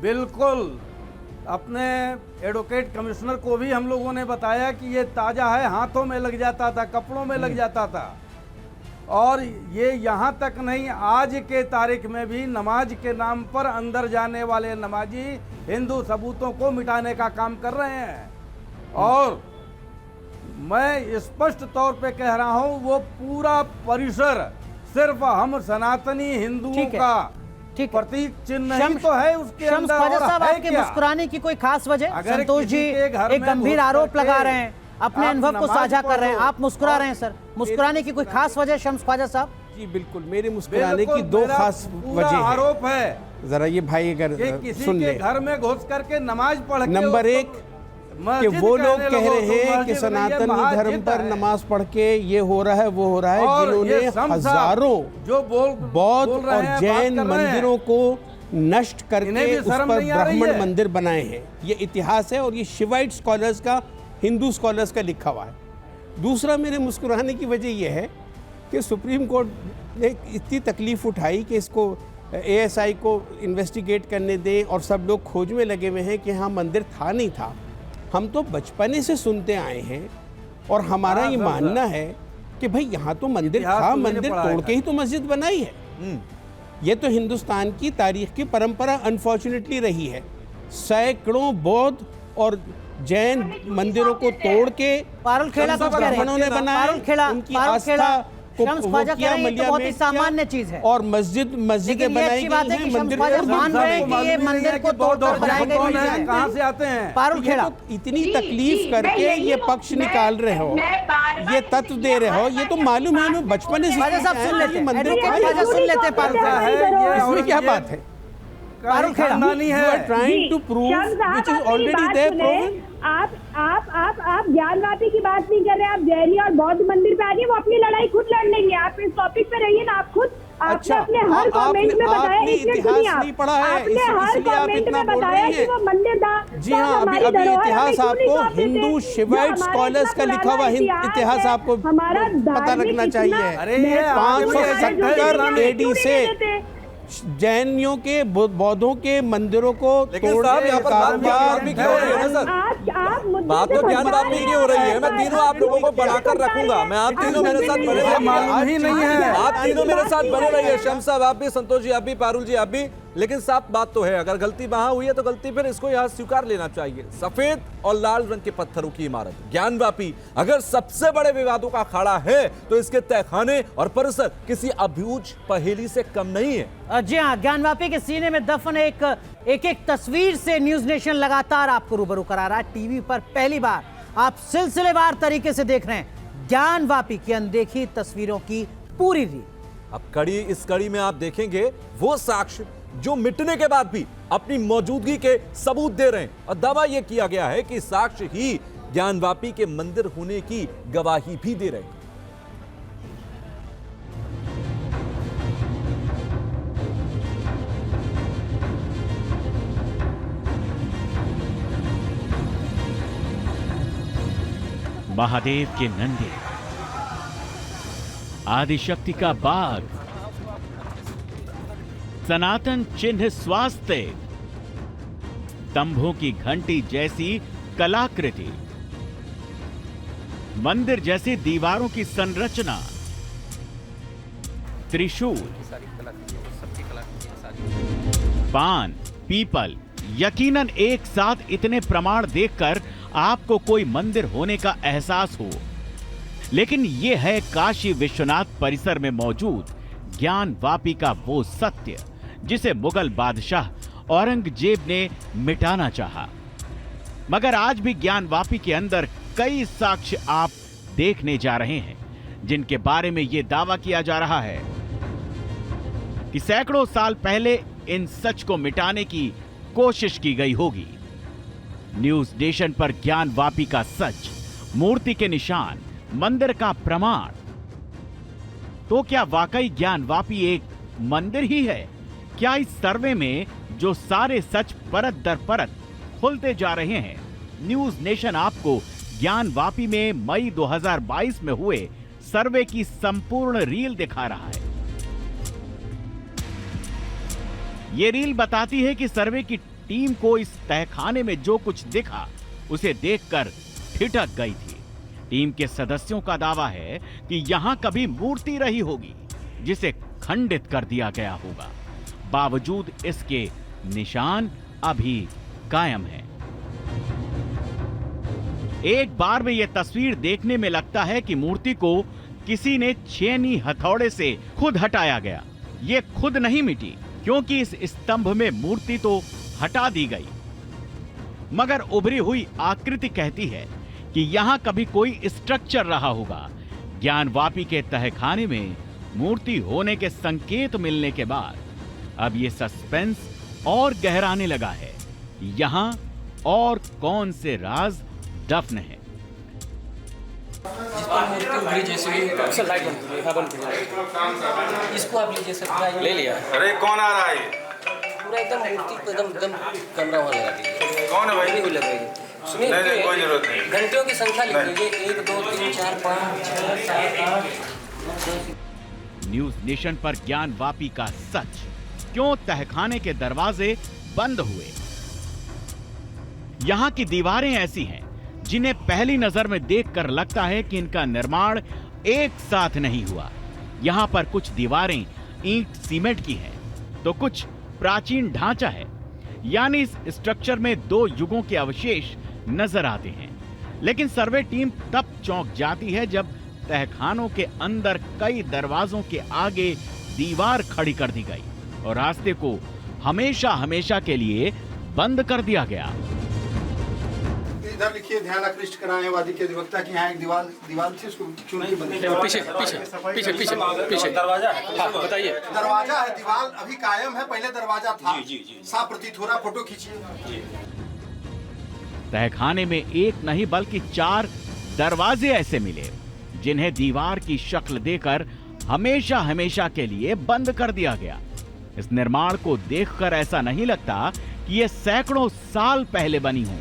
बिल्कुल। अपने एडवोकेट कमिश्नर को भी हम लोगों ने बताया कि ये ताज़ा है, हाथों में लग जाता था, कपड़ों में लग जाता था। और ये यहाँ तक नहीं, आज के तारीख में भी नमाज के नाम पर अंदर जाने वाले नमाजी हिंदू सबूतों को मिटाने का काम कर रहे हैं। और मैं स्पष्ट तौर पे कह रहा हूँ, वो पूरा परिसर सिर्फ हम सनातनी हिंदुओं का प्रतीक चिन्ह ही तो है उसके अंदर। और आपके मुस्कुराने की कोई खास वजह? संतोष जी एक गंभीर आरोप लगा रहे हैं, अपने अनुभव को साझा कर रहे हैं, आप मुस्कुरा रहे हैं सर, मुस्कुराने की कोई खास वजह शम्स ख्वाजा साहब? जी बिल्कुल, मेरे मुस्कुराने की दो खास वजह आरोप है। जरा ये भाई अगर सुन ले, घर में घुस करके नमाज पढ़ के, नंबर एक कि वो लोग कह रहे हैं कि सनातनी धर्म पर नमाज पढ़ के ये हो रहा है वो हो रहा है, जिन्होंने हजारों जो बौद्ध और जैन मंदिरों को नष्ट करके उस पर ब्राह्मण मंदिर बनाए हैं। ये इतिहास है और ये शिवाइट स्कॉलर्स का, हिंदू स्कॉलर्स का लिखा हुआ है। दूसरा मेरे मुस्कुराने की वजह यह है कि सुप्रीम कोर्ट ने इतनी तकलीफ उठाई कि इसको ASI को इन्वेस्टिगेट करने दें और सब लोग खोज में लगे हुए हैं कि हाँ मंदिर था नहीं था। हम तो बचपने से सुनते आए हैं और हमारा ये मानना है कि भाई यहाँ तो मंदिर था, मंदिर तोड़ के ही तो मस्जिद बनाई है। ये तो हिंदुस्तान की तारीख की परंपरा अनफॉर्चुनेटली रही है। सैकड़ों बौद्ध और जैन मंदिरों को तोड़ के ब्राह्मणों ने बनाया, उनकी आस्था को वो किया, बहुत सामान्य चीज है। और मस्जिदें बनाई गई हैं, मंदिर मान रहे हैं कि ये मंदिर को तोड़कर बनाए गए, कहां से आते हैं? पारुल खेड़ा। इतनी तकलीफ करके ये पक्ष निकाल रहे हो, ये तत्व दे रहे हो, ये तो मालूम है हमें बचपन से। सुन लेते हैं पारुल खेड़ा, इसमें क्या बात है? Parul Khera trying to prove which is already there proven. आप ज्ञानवापी की बात नहीं कर रहे, आप जैनी और बौद्ध मंदिर पे आ रही है, वो अपनी लड़ाई खुद लड़ लेंगे। आप इस टॉपिक पे रहिए ना, आप खुद। अच्छा, आपने हर कमेंट में बताया, इतिहास नहीं पढ़ा है, आपने हर कमेंट में बताया कि वो मंदिर था। जी हाँ, अभी इतिहास आपको हिंदू शिवाइट स्कॉलर्स का लिखा हुआ इतिहास आपको पता रखना चाहिए। 570 AD से जैनियों के बौद्धों के मंदिरों को तोड़ने का कारोबार भी क्यों हो रही है ना सर? बात तो ज्ञानवापी की हो रही है। मैं तीनों आप लोगों को बढ़ाकर रखूंगा। मैं आप तीनों मेरे साथ बने रहिए, मालूम ही नहीं है। आप तीनों मेरे साथ बने रहिए, शम्स साहब आप भी, संतोष जी आप भी, पारुल जी आप भी। लेकिन साफ बात तो है, अगर गलती वहां हुई है तो गलती फिर इसको यहाँ स्वीकार लेना चाहिए। सफेद और लाल रंग के पत्थरों की इमारत ज्ञानवापी अगर सबसे बड़े विवादों का अखाड़ा है तो इसके तहखाने और परिसर किसी अबूझ पहेली से कम नहीं है। जी हाँ, ज्ञानवापी के सीने में दफन एक तस्वीर से न्यूज नेशन लगातार आपको रूबरू करा रहा है। टीवी पर पहली बार आप सिलसिलेवार तरीके से देख रहे हैं ज्ञानवापी की अनदेखी तस्वीरों की पूरी रील। अब इस कड़ी में आप देखेंगे वो साक्ष्य जो मिटने के बाद भी अपनी मौजूदगी के सबूत दे रहे हैं, और दावा यह किया गया है कि साक्ष्य ही ज्ञानवापी के मंदिर होने की गवाही भी दे रहे हैं। महादेव के नंदी, आदिशक्ति का बाग, सनातन चिन्ह स्वास्थ्य, स्तंभों की घंटी जैसी कलाकृति, मंदिर जैसी दीवारों की संरचना, त्रिशूल, पान, पीपल, यकीनन एक साथ इतने प्रमाण देखकर आपको कोई मंदिर होने का एहसास हो। लेकिन यह है काशी विश्वनाथ परिसर में मौजूद ज्ञानवापी का वो सत्य जिसे मुगल बादशाह औरंगजेब ने मिटाना चाहा। मगर आज भी ज्ञानवापी के अंदर कई साक्ष्य आप देखने जा रहे हैं जिनके बारे में यह दावा किया जा रहा है कि सैकड़ों साल पहले इन सच को मिटाने की कोशिश की गई होगी। न्यूज नेशन पर ज्ञानवापी का सच, मूर्ति के निशान, मंदिर का प्रमाण। तो क्या वाकई ज्ञानवापी एक मंदिर ही है? क्या इस सर्वे में जो सारे सच परत दर परत खुलते जा रहे हैं? न्यूज नेशन आपको ज्ञानवापी में मई 2022 में हुए सर्वे की संपूर्ण रील दिखा रहा है। ये रील बताती है कि सर्वे की टीम को इस तहखाने में जो कुछ दिखा उसे देखकर ठिठक गई थी। टीम के सदस्यों का दावा है कि यहां कभी मूर्ति रही होगी जिसे खंडित कर दिया गया होगा। बावजूद इसके निशान अभी कायम हैं। एक बार में यह तस्वीर देखने में लगता है कि मूर्ति को किसी ने छेनी हथौड़े से खुद हटाया गया। ये खुद नहीं मिटी क्योंकि इस स्तंभ में मूर्ति तो हटा दी गई, मगर उभरी हुई आकृति कहती है कि यहां कभी कोई स्ट्रक्चर रहा होगा। ज्ञानवापी के तहखाने में मूर्ति होने के संकेत मिलने के बाद अब ये सस्पेंस और गहराने लगा है। यहां और कौन से राज दफन है? इसको आप लीजिए सर, ले लिया। अरे कौन आ रहा है? पूरा एकदम मूर्ति को एकदम कमरा वाला लगा दीजिए। कौन है भाई? नहीं लगेगी। सुनिए, नहीं, कोई जरूरत नहीं। घंटियों की संख्या लिख लीजिए, 1 2 3 4 5 6 7 8। न्यूज नेशन पर ज्ञानवापी का सच, क्यों तहखाने के दरवाजे बंद हुए? यहां की दीवारें ऐसी हैं जिन्हें पहली नजर में देखकर लगता है कि इनका निर्माण एक साथ नहीं हुआ। यहां पर कुछ दीवारें ईंट सीमेंट की हैं, तो कुछ प्राचीन ढांचा है। यानी इस स्ट्रक्चर में 2 युगों के अवशेष नजर आते हैं। लेकिन सर्वे टीम तब चौंक जाती है जब तहखानों के अंदर कई दरवाजों के आगे दीवार खड़ी कर दी गई और रास्ते को हमेशा हमेशा के लिए बंद कर दिया गया। इधर लिखिए, ध्यान आकृष्ट कराएं वादी के अधिवक्ता की यहाँ एक दीवार थी, उसको चुन के बंद किया। पीछे दरवाजा है। हाँ, बताइए। दरवाजा है, दीवार अभी कायम है, पहले दरवाजा था। जी। साफ प्रतीत हो रहा, फोटो खींचिए। तहखाने में एक नहीं बल्कि 4 दरवाजे ऐसे मिले जिन्हें दीवार की शक्ल देकर हमेशा हमेशा के लिए बंद कर दिया गया। इस निर्माण को देखकर ऐसा नहीं लगता कि यह सैकड़ों साल पहले बनी हो।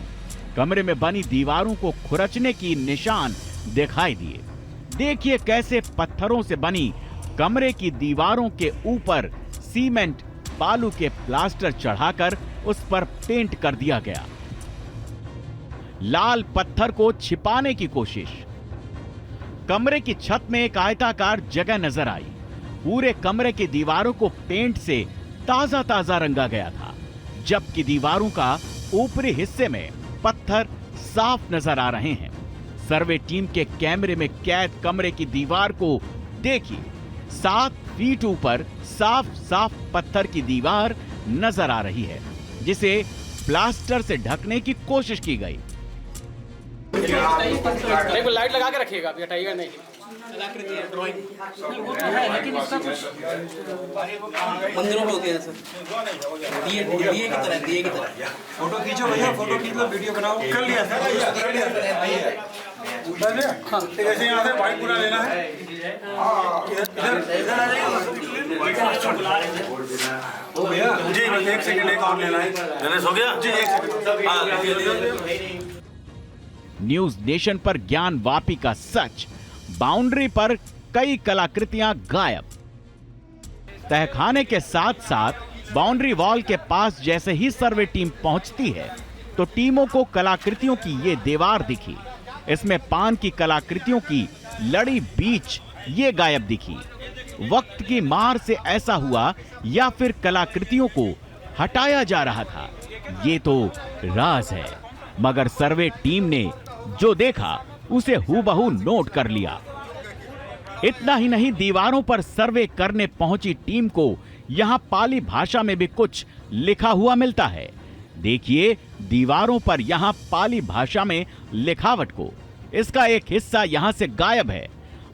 कमरे में बनी दीवारों को खुरचने की निशान दिखाई दिए। देखिए कैसे पत्थरों से बनी कमरे की दीवारों के ऊपर सीमेंट बालू के प्लास्टर चढ़ाकर उस पर पेंट कर दिया गया। लाल पत्थर को छिपाने की कोशिश। कमरे की छत में एक आयताकार जगह नजर आई। पूरे कमरे की दीवारों को पेंट से ताजा ताजा रंगा गया था, जबकि दीवारों का ऊपरी हिस्से में पत्थर साफ नजर आ रहे हैं। सर्वे टीम के कैमरे में कैद कमरे की दीवार को देखिए। 7 फीट ऊपर साफ साफ पत्थर की दीवार नजर आ रही है जिसे प्लास्टर से ढकने की कोशिश की गई। लाइट लगा के रखिएगा, अभी हटाइएगा नहीं। कलाकृति है, ड्राइंग वो तो है, लेकिन इसका कुछ मंदिरों में होते हैं सर, दिए की तरह। फोटो खींचो भैया, फोटो खींच लो, वीडियो बनाओ। कर लिया सर, कर लिया सर। हाँ, ऐसे यहाँ से वाइट पूरा लेना है। इधर आ भैया जी, बस 1 सेकंड, एक और लेना है। गणेश हो गया जी, 1 सेकंड। न्यूज नेशन पर ज्ञानवापी का सच, बाउंड्री पर कई कलाकृतियां गायब। तहखाने के साथ साथ बाउंड्री वॉल के पास जैसे ही सर्वे टीम पहुंचती है तो टीमों को कलाकृतियों की ये दीवार दिखी। इसमें पान की कलाकृतियों की लड़ी बीच ये गायब दिखी। वक्त की मार से ऐसा हुआ या फिर कलाकृतियों को हटाया जा रहा था, ये तो राज है। मगर सर्वे टीम ने जो देखा उसे हूबहू नोट कर लिया। इतना ही नहीं, दीवारों पर सर्वे करने पहुंची टीम को यहां पाली भाषा में भी कुछ लिखा हुआ मिलता है। देखिए दीवारों पर यहां पाली भाषा में लिखावट को। इसका एक हिस्सा यहां से गायब है।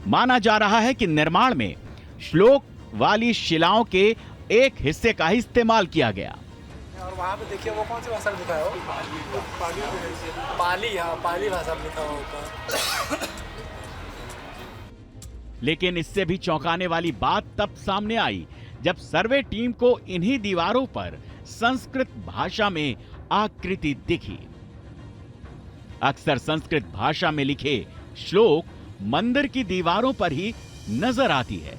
माना जा रहा है कि निर्माण में श्लोक वाली शिलाओं के एक हिस्से का ही इस्तेमाल किया गया। और वहाँ पे देखिए वो कौन सी भाषा में लिखा है? पाली, हाँ पाली भाषा में लिखा हुआ। लेकिन इससे भी चौंकाने वाली बात तब सामने आई जब सर्वे टीम को इन्हीं दीवारों पर संस्कृत भाषा में आकृति दिखी। अक्सर संस्कृत भाषा में लिखे श्लोक मंदिर की दीवारों पर ही नजर आती है,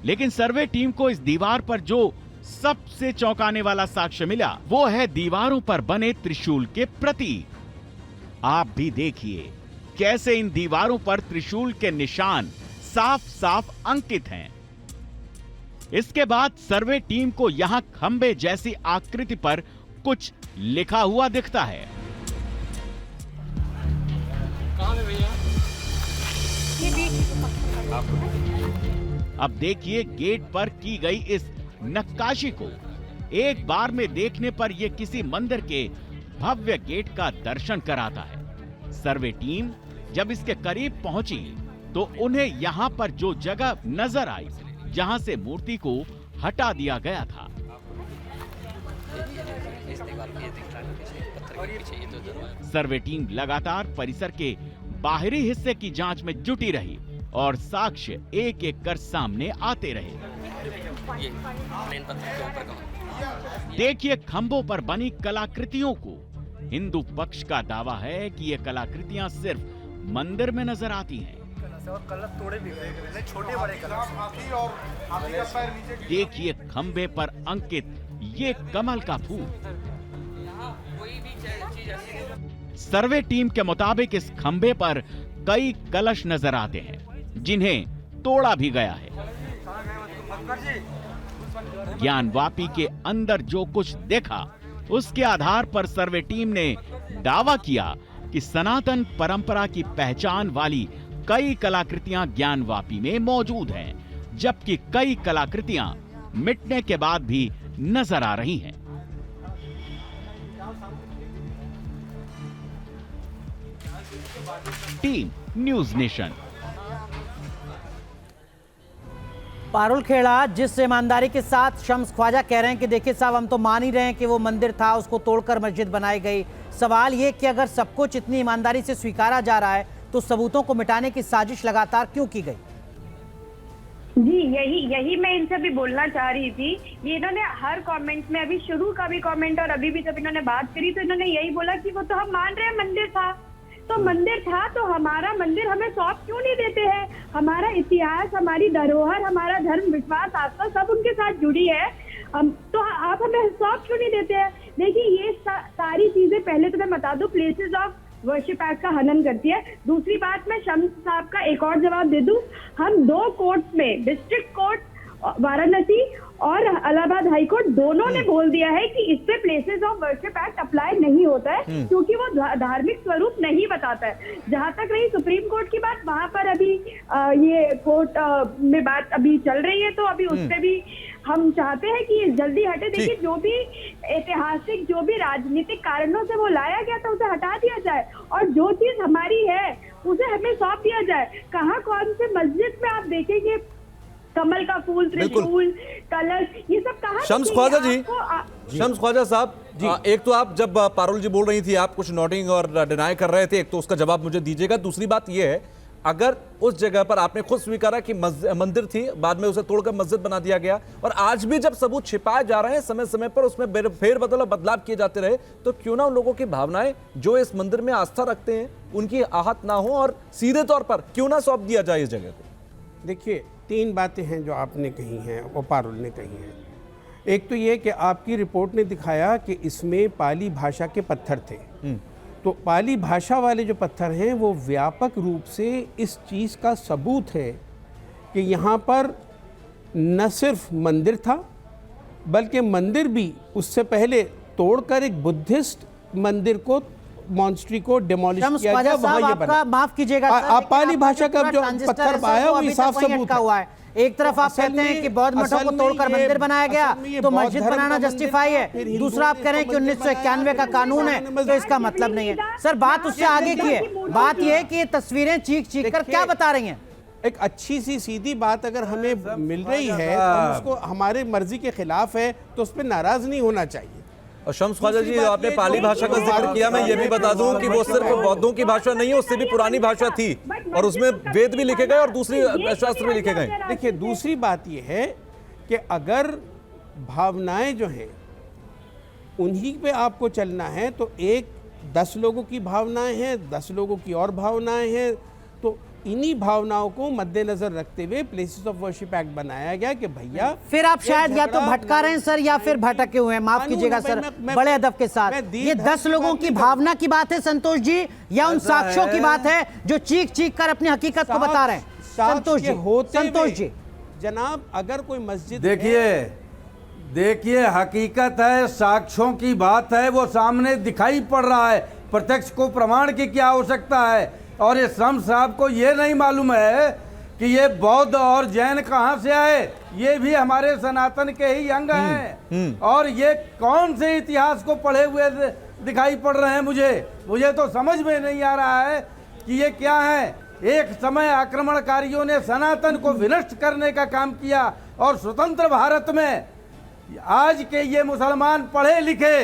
लेकिन सर्वे टीम को इस दीवार पर जो सबसे चौंकाने वाला साक्ष्य मिला वो है दीवारों पर बने त्रिशूल के प्रतीक। आप भी देखिए कैसे इन दीवारों पर त्रिशूल के निशान साफ साफ अंकित हैं। इसके बाद सर्वे टीम को यहां खंबे जैसी आकृति पर कुछ लिखा हुआ दिखता है। अब देखिए गेट पर की गई इस नक्काशी को। एक बार में देखने पर यह किसी मंदिर के भव्य गेट का दर्शन कराता है। सर्वे टीम जब इसके करीब पहुंची तो उन्हें यहां पर जो जगह नजर आई जहां से मूर्ति को हटा दिया गया था, सर्वे टीम लगातार परिसर के बाहरी हिस्से की जांच में जुटी रही और साक्ष्य एक एक कर सामने आते रहे। देखिए खंभों पर बनी कलाकृतियों को। हिंदू पक्ष का दावा है कि ये कलाकृतियां सिर्फ मंदिर में नजर आती हैं। तोड़े भी गए, छोटे बड़े देखिए खंभे पर अंकित ये कमल का फूल। सर्वे टीम के मुताबिक इस खंभे पर कई कलश नजर आते हैं जिन्हें तोड़ा भी गया है। ज्ञानवापी के अंदर जो कुछ देखा उसके आधार पर सर्वे टीम ने दावा किया कि सनातन परंपरा की पहचान वाली कई कलाकृतियां ज्ञानवापी में मौजूद हैं, जबकि कई कलाकृतियां मिटने के बाद भी नजर आ रही हैं। Team news nation. Parul Khera जिस ईमानदारी के साथ शम्स ख्वाजा कह रहे हैं कि देखिए साहब हम तो मान ही रहे हैं कि वो मंदिर था, उसको तोड़कर मस्जिद बनाई गई। सवाल ये कि अगर सब कुछ इतनी ईमानदारी से स्वीकारा जा रहा है तो सबूतों को मिटाने की साजिश लगातार क्यों की गई? जी यही मैं इनसे भी बोलना चाह रही थी। ये इन्होंने हर कमेंट में, अभी शुरू का भी कमेंट और अभी भी जब इन्होंने बात करी तो इन्होंने यही बोला कि वो तो हम मान रहे हैं मंदिर था, तो मंदिर था तो हमारा मंदिर हमें सौंप क्यों नहीं देते हैं? हमारा इतिहास, हमारी धरोहर, हमारा धर्म, विश्वास, आस्था सब उनके साथ जुड़ी है, तो आप हमें सौंप क्यों नहीं देते हैं? देखिए ये सारी चीजें पहले तो मैं बता दूं प्लेसेस ऑफ वर्शिप एक्ट का हनन करती है। दूसरी बात मैं शम्स साहब का एक और जवाब दे दूं, हम 2 कोर्ट्स में, डिस्ट्रिक्ट कोर्ट वाराणसी और इलाहाबाद हाईकोर्ट दोनों ने बोल दिया है कि इस पे places of worship act apply नहीं होता है, क्योंकि वो धार्मिक स्वरूप नहीं बताता है। जहां तक रही सुप्रीम कोर्ट की बात, वहां पर अभी ये कोर्ट में बात अभी चल रही है, तो अभी उस पे भी हम चाहते हैं कि जल्दी हटे। देखिए, जो भी ऐतिहासिक, जो भी राजनीतिक कारणों से वो लाया गया था, उसे हटा दिया जाए, और जो चीज हमारी है उसे हमें सौंप दिया जाए। कहाँ कौन से मस्जिद में आप देखेंगे कमल का फूल, त्रिशूल, कलश, ये सब कहाँ? शम्स ख्वाजा जी, शम्स ख्वाजा साहब, एक तो आप जब पारुल जी बोल रही थी, आप कुछ नोटिंग और डिनाई कर रहे थे, एक तो उसका जवाब मुझे दीजिएगा। दूसरी बात यह है, अगर उस जगह पर आपने खुद स्वीकारा कि मंदिर थी, बाद में उसे तोड़कर मस्जिद बना दिया गया, और आज भी जब सबूत छिपाए जा रहे हैं, समय समय पर उसमें फेरबदल और बदलाव किए जाते रहे, तो क्यों ना उन लोगों की भावनाएं जो इस मंदिर में आस्था रखते हैं उनकी आहत ना हो, और सीधे तौर पर क्यों ना सौंप दिया जाए इस जगह को? देखिए, 3 बातें हैं जो आपने कही हैं और पारुल ने कही हैं। एक तो ये कि आपकी रिपोर्ट ने दिखाया कि इसमें पाली भाषा के पत्थर थे, तो पाली भाषा वाले जो पत्थर हैं वो व्यापक रूप से इस चीज़ का सबूत है कि यहाँ पर न सिर्फ मंदिर था, बल्कि मंदिर भी उससे पहले तोड़कर एक बुद्धिस्ट मंदिर को, मॉन्स्ट्री को डिमोलिश किया गया, वहाँ ये बना। माफ कीजिएगा, आप पाली भाषा का जो पत्थर आया वो साफ सबूत हुआ है। एक तरफ आप कहते हैं कि बौद्ध मठों को तोड़कर मंदिर बनाया गया तो मस्जिद बनाना जस्टिफाई है, दूसरा आप कह रहे हैं कि 1991 का कानून है, तो इसका मतलब नहीं है। सर, बात उससे आगे की है, बात यह है कि ये तस्वीरें चीख कर क्या बता रही हैं? एक अच्छी सी सीधी बात अगर हमें मिल रही है, तो उसको हमारे मर्जी के खिलाफ है, तो उस पर नाराज नहीं होना चाहिए। और शम्स ख्वाजा जी, आपने पाली भाषा का जिक्र किया, मैं ये भी बता दूं कि वो सिर्फ बौद्धों की भाषा नहीं है, उससे भी पुरानी भाषा थी, और उसमें वेद भी लिखे गए और दूसरी शास्त्र भी लिखे गए। देखिए, दूसरी बात ये है कि अगर भावनाएं जो हैं उन्हीं पे आपको चलना है, तो 10 लोगों की भावनाएं हैं, 10 लोगों की और भावनाएं हैं, तो इन्हीं भावनाओं को मद्देनजर रखते हुए प्लेसेस ऑफ वर्शिप एक्ट बनाया गया कि भैया, फिर आप शायद या तो भटका रहे हैं सर, या फिर भटके हुए हैं। माफ कीजिएगा सर, बड़े अदब के साथ, ये 10 लोगों की भावना की बात है संतोष जी, या उन साक्ष्यों की बात है जो चीख कर अपनी हकीकत को बता रहे हैं? संतोष जी, जनाब, अगर कोई मस्जिद, देखिए हकीकत है, साक्ष्यों की बात है, वो सामने दिखाई पड़ रहा है, प्रत्यक्ष को प्रमाण की क्या आवश्यकता है? और ये शम्स साहब को ये नहीं मालूम है कि ये बौद्ध और जैन कहाँ से आए, ये भी हमारे सनातन के ही अंग हैं, और ये कौन से इतिहास को पढ़े हुए दिखाई पड़ रहे हैं? मुझे तो समझ में नहीं आ रहा है कि ये क्या है। एक समय आक्रमणकारियों ने सनातन को विनष्ट करने का काम किया, और स्वतंत्र भारत में आज के ये मुसलमान पढ़े लिखे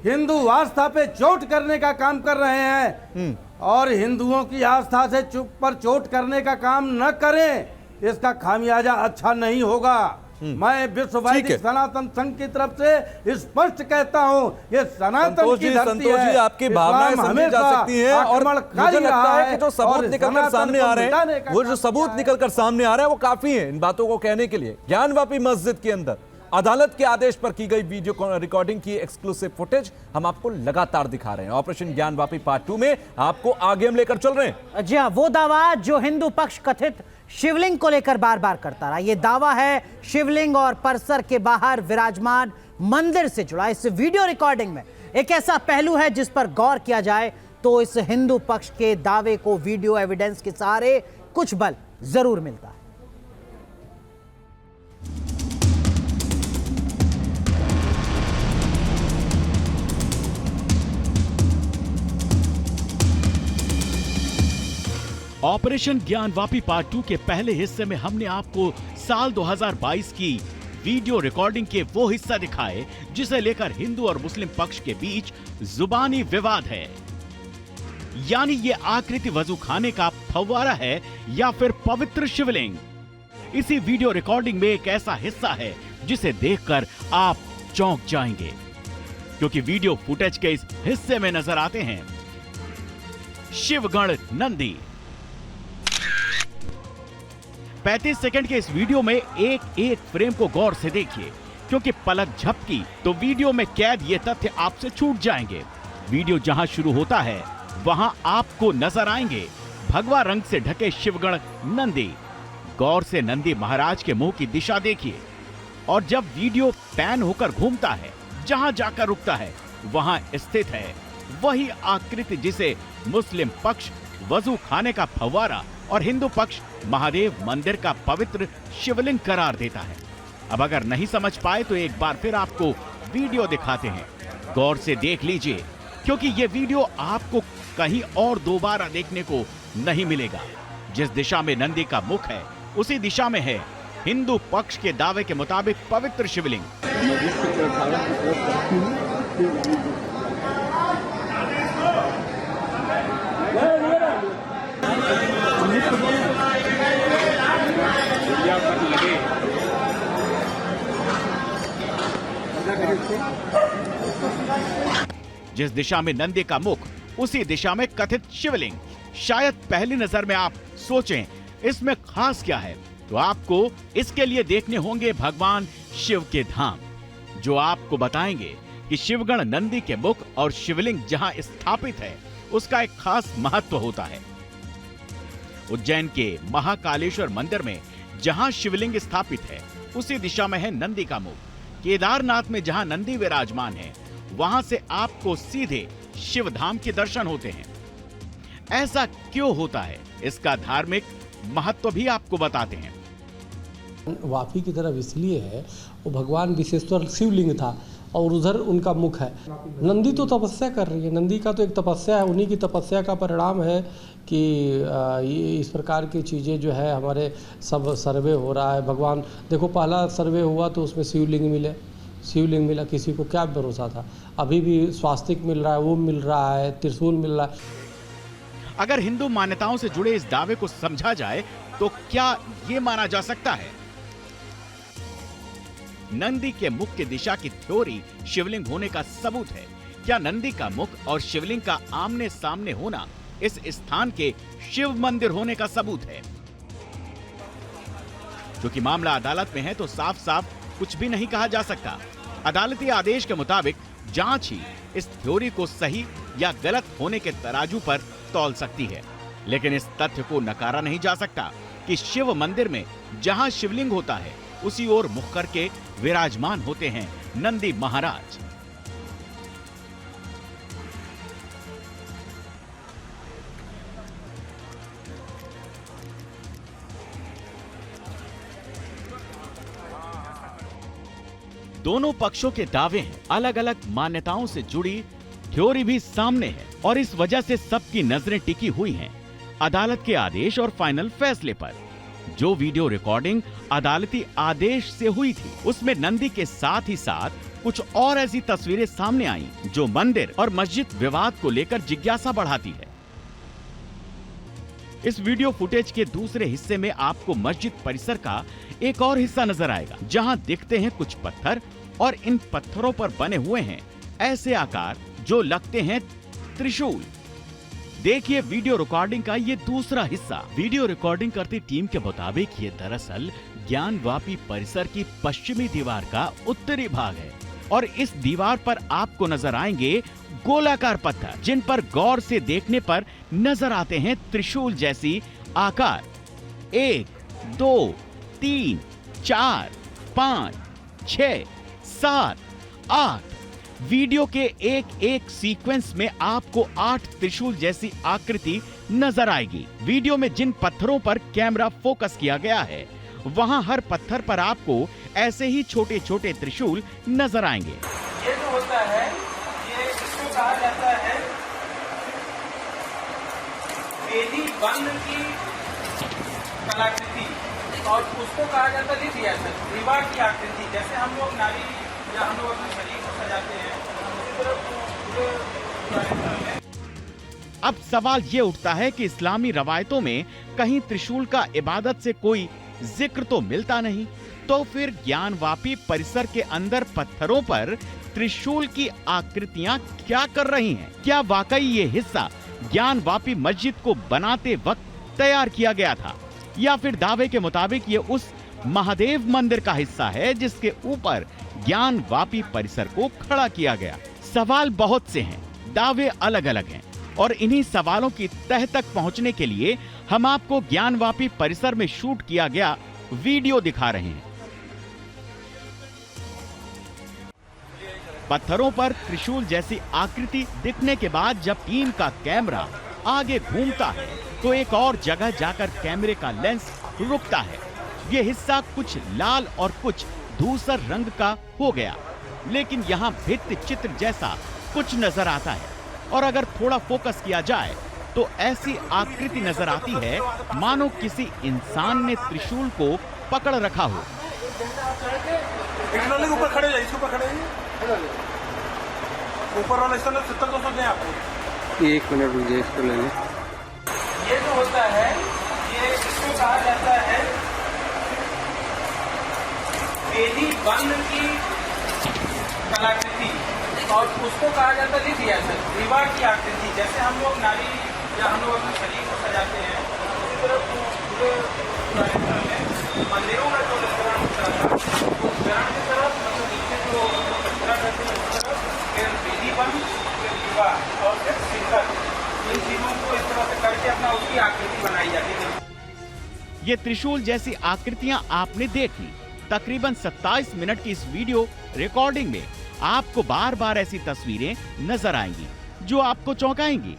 हिंदू आस्था पे चोट करने का काम कर रहे हैं, और हिंदुओं की आस्था से चोट करने का काम न करें, इसका खामियाजा अच्छा नहीं होगा। मैं विश्व वैदिक सनातन संघ की तरफ से स्पष्ट कहता हूं, ये सनातन की धरती है। जी, आपकी भावनाएं समझी जा सकती हैं, और मुझे लगता है कि जो सबूत निकलकर सामने आ रहे हैं, वो जो सबूत निकलकर सामने आ रहे हैं वो काफी है इन बातों को कहने के लिए। ज्ञानवापी मस्जिद के अंदर अदालत के आदेश पर की गई वीडियो रिकॉर्डिंग की एक्सक्लूसिव फुटेज हम आपको लगातार दिखा रहे हैं। ऑपरेशन ज्ञानवापी पार्ट 2 में आपको आगे हम लेकर चल रहे हैं। जी हाँ, वो दावा जो हिंदू पक्ष कथित शिवलिंग को लेकर बार बार करता रहा, ये दावा है शिवलिंग और परिसर के बाहर विराजमान मंदिर से जुड़ा। इस वीडियो रिकॉर्डिंग में एक ऐसा पहलू है जिस पर गौर किया जाए तो इस हिंदू पक्ष के दावे को वीडियो एविडेंस के सहारे कुछ बल जरूर मिलता है। ऑपरेशन ज्ञानवापी पार्ट 2 के पहले हिस्से में हमने आपको साल 2022 की वीडियो रिकॉर्डिंग के वो हिस्सा दिखाए जिसे लेकर हिंदू और मुस्लिम पक्ष के बीच जुबानी विवाद है। यानी ये आकृति वजू खाने का फव्वारा है या फिर पवित्र शिवलिंग। इसी वीडियो रिकॉर्डिंग में एक ऐसा हिस्सा है जिसे देखकर आप चौंक जाएंगे, क्योंकि वीडियो फुटेज के इस हिस्से में नजर आते हैं शिवगण नंदी। 35 सेकंड के इस वीडियो में एक एक फ्रेम को गौर से देखिए, क्योंकि पलक झपकी तो वीडियो में कैद ये तथ्य आपसे छूट जाएंगे। वीडियो जहां शुरू होता है वहां आपको नजर आएंगे भगवा रंग से ढके शिवगण नंदी। गौर से नंदी महाराज के मुंह की दिशा देखिए और जब वीडियो पैन होकर घूमता है, जहां जाकर रुकता है वहां स्थित है वही आकृति जिसे मुस्लिम पक्ष वजू खाने का फव्वारा और हिंदू पक्ष महादेव मंदिर का पवित्र शिवलिंग करार देता है। अब अगर नहीं समझ पाए तो एक बार फिर आपको वीडियो दिखाते हैं, गौर से देख लीजिए, क्योंकि ये वीडियो आपको कहीं और दोबारा देखने को नहीं मिलेगा। जिस दिशा में नंदी का मुख है उसी दिशा में है हिंदू पक्ष के दावे के मुताबिक पवित्र शिवलिंग। जिस दिशा में नंदी का मुख उसी दिशा में कथित शिवलिंग। शायद पहली नजर में आप सोचें इसमें खास क्या है, तो आपको इसके लिए देखने होंगे भगवान शिव के धाम, जो आपको बताएंगे कि शिवगण नंदी के मुख और शिवलिंग जहां स्थापित है उसका एक खास महत्व होता है। उज्जैन के महाकालेश्वर मंदिर में जहां शिवलिंग स्थापित है उसी दिशा में है नंदी का मुख। केदारनाथ में जहां नंदी विराजमान है वहां से आपको सीधे शिव धाम के दर्शन होते हैं। ऐसा क्यों होता है, इसका धार्मिक महत्व भी आपको बताते हैं। वापी की तरफ इसलिए है, वो भगवान विशेश्वर शिवलिंग था और उधर उनका मुख है। नंदी तो तपस्या कर रही है, नंदी का तो एक तपस्या है, उन्हीं की तपस्या का परिणाम है कि ये इस प्रकार की चीज़ें जो है हमारे सब सर्वे हो रहा है। भगवान देखो, पहला सर्वे हुआ तो उसमें शिवलिंग मिला, किसी को क्या भरोसा था। अभी भी स्वास्तिक मिल रहा है, वो मिल रहा है, त्रिशूल मिल रहा है। अगर हिंदू मान्यताओं से जुड़े इस दावे को समझा जाए तो क्या ये माना जा सकता है नंदी के मुख की दिशा की थ्योरी शिवलिंग होने का सबूत है? क्या नंदी का मुख और शिवलिंग का आमने सामने होना इस स्थान के शिव मंदिर होने का सबूत है? क्योंकि मामला अदालत में है तो साफ साफ कुछ भी नहीं कहा जा सकता। अदालती आदेश के मुताबिक जांच ही इस थ्योरी को सही या गलत होने के तराजू पर तौल सकती है। लेकिन इस तथ्य को नकारा नहीं जा सकता कि शिव मंदिर में जहां शिवलिंग होता है उसी ओर मुख करके विराजमान होते हैं नंदी महाराज। दोनों पक्षों के दावे हैं, अलग अलग मान्यताओं से जुड़ी थ्योरी भी सामने है और इस वजह से सबकी नजरें टिकी हुई हैं अदालत के आदेश और फाइनल फैसले पर। जो वीडियो रिकॉर्डिंग अदालती आदेश से हुई थी उसमें नंदी के साथ ही साथ कुछ और ऐसी तस्वीरें सामने आईं जो मंदिर और मस्जिद विवाद को लेकर जिज्ञासा बढ़ाती है। इस वीडियो फुटेज के दूसरे हिस्से में आपको मस्जिद परिसर का एक और हिस्सा नजर आएगा जहां दिखते हैं कुछ पत्थर और इन पत्थरों पर बने हुए हैं ऐसे आकार जो लगते हैं त्रिशूल। देखिए वीडियो रिकॉर्डिंग का ये दूसरा हिस्सा। वीडियो रिकॉर्डिंग करती टीम के मुताबिक ये दरअसल ज्ञानवापी परिसर की पश्चिमी दीवार का उत्तरी भाग है और इस दीवार पर आपको नजर आएंगे गोलाकार पत्थर जिन पर गौर से देखने पर नजर आते हैं त्रिशूल जैसी आकार। 1, 2, 3, 4, 5, 6, 7, 8। वीडियो के एक एक सीक्वेंस में आपको 8 त्रिशूल जैसी आकृति नजर आएगी। वीडियो में जिन पत्थरों पर कैमरा फोकस किया गया है वहां हर पत्थर पर आपको ऐसे ही छोटे छोटे त्रिशूल नजर आएंगे। ये जो होता है ये इसको कहा जाता है वेदी बंद की कलाकृति और उसको कहा जाता है दीवार की आकृति। जैसे हम लोग नारी या हम लोग अपने शरीर को सजाते हैं अब सवाल ये उठता है कि इस्लामी रवायतों में कहीं त्रिशूल का इबादत से कोई जिक्र तो मिलता नहीं, तो फिर ज्ञानवापी परिसर के अंदर पत्थरों पर त्रिशूल की आकृतियां क्या कर रही हैं? क्या वाकई ये हिस्सा ज्ञानवापी मस्जिद को बनाते वक्त तैयार किया गया था या फिर दावे के मुताबिक ये उस महादेव मंदिर का हिस्सा है जिसके ऊपर ज्ञानवापी परिसर को खड़ा किया गया? सवाल बहुत से हैं, दावे अलग अलग हैं और इन्हीं सवालों की तह तक पहुंचने के लिए हम आपको ज्ञानवापी परिसर में शूट किया गया वीडियो दिखा रहे हैं। पत्थरों पर त्रिशूल जैसी आकृति दिखने के बाद जब टीम का कैमरा आगे घूमता है तो एक और जगह जाकर कैमरे का लेंस रुकता है। ये हिस्सा कुछ लाल और कुछ धूसर रंग का हो गया, लेकिन यहाँ भित्ति चित्र जैसा कुछ नजर आता है और अगर थोड़ा फोकस किया जाए तो ऐसी आकृति नजर आती है मानो किसी इंसान ने त्रिशूल को पकड़ रखा हो। ऊपर खड़े जाइए, ऊपर खड़े जाइए, ऊपर वाला स्थान 70-200 दें आपको। 1 मिनट रुकिए, इसको ले लें। ये जो होता है ये इसको कहा जाता है वेदी बंद की कलाकृति और उसको कहा जाता है दीवार की आकृति। जैसे हम लोग नारी या हम लोग अपने शरीर को सजाते हैं, उसी तरह पूरे मंदिरों में जो वितरण होता था उस वितरण की तरफ मतलब नीचे जो कचरा करते हैं उस तरफ फिर वेदी बंद, फिर दीवार और फिर शिखर, इन चीजों को इस तरह से करके अपना उसकी आकृति बनाई जाती है। ये त्रिशूल जैसी आकृतियां आपने देखी। तकरीबन 27 मिनट की इस वीडियो रिकॉर्डिंग में आपको बार बार ऐसी तस्वीरें नजर आएंगी जो आपको चौंकाएंगी,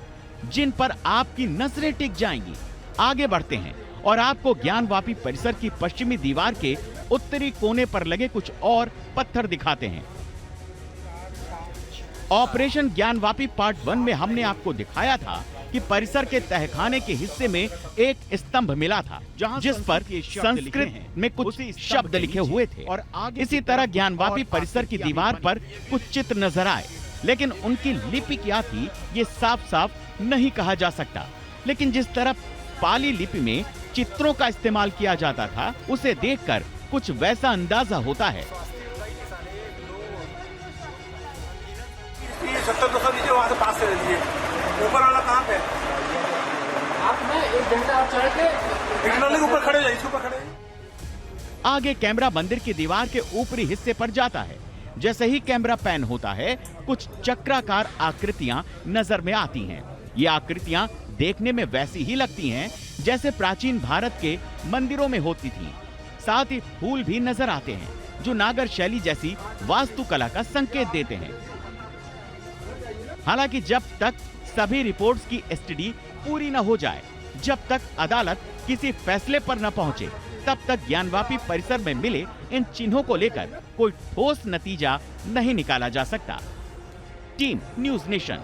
जिन पर आपकी नजरें टिक जाएंगी। आगे बढ़ते हैं और आपको ज्ञानवापी परिसर की पश्चिमी दीवार के उत्तरी कोने पर लगे कुछ और पत्थर दिखाते हैं। ऑपरेशन ज्ञानवापी पार्ट 1 में हमने आपको दिखाया था कि परिसर के तहखाने के हिस्से में एक स्तंभ मिला था जिस पर संस्कृत में कुछ शब्द लिखे हुए थे और इसी तरह ज्ञानवापी परिसर की दीवार पर कुछ चित्र नजर आए, लेकिन उनकी लिपि क्या थी ये साफ साफ नहीं कहा जा सकता। लेकिन जिस तरह पाली लिपि में चित्रों का इस्तेमाल किया जाता था उसे देखकर कुछ वैसा अंदाजा होता है। 70-200 नीचे वहाँ से पास से लीजिए। ऊपर वाला कहाँ पे? आप ना 1 घंटा चढ़ के ऊपर खड़े जाइए, ऊपर खड़े। आगे कैमरा मंदिर की दीवार के ऊपरी हिस्से पर जाता है। जैसे ही कैमरा पैन होता है कुछ चक्राकार आकृतियां नजर में आती हैं। ये आकृतियां देखने में वैसी ही लगती हैं जैसे प्राचीन भारत के मंदिरों में होती थीं। साथ ही फूल भी नजर आते हैं जो नागर शैली जैसी वास्तुकला का संकेत देते हैं। हालांकि जब तक सभी रिपोर्ट्स की स्टडी पूरी न हो जाए, जब तक अदालत किसी फैसले पर न पहुंचे, तब तक ज्ञानवापी परिसर में मिले इन चिन्हों को लेकर कोई ठोस नतीजा नहीं निकाला जा सकता। Team news nation.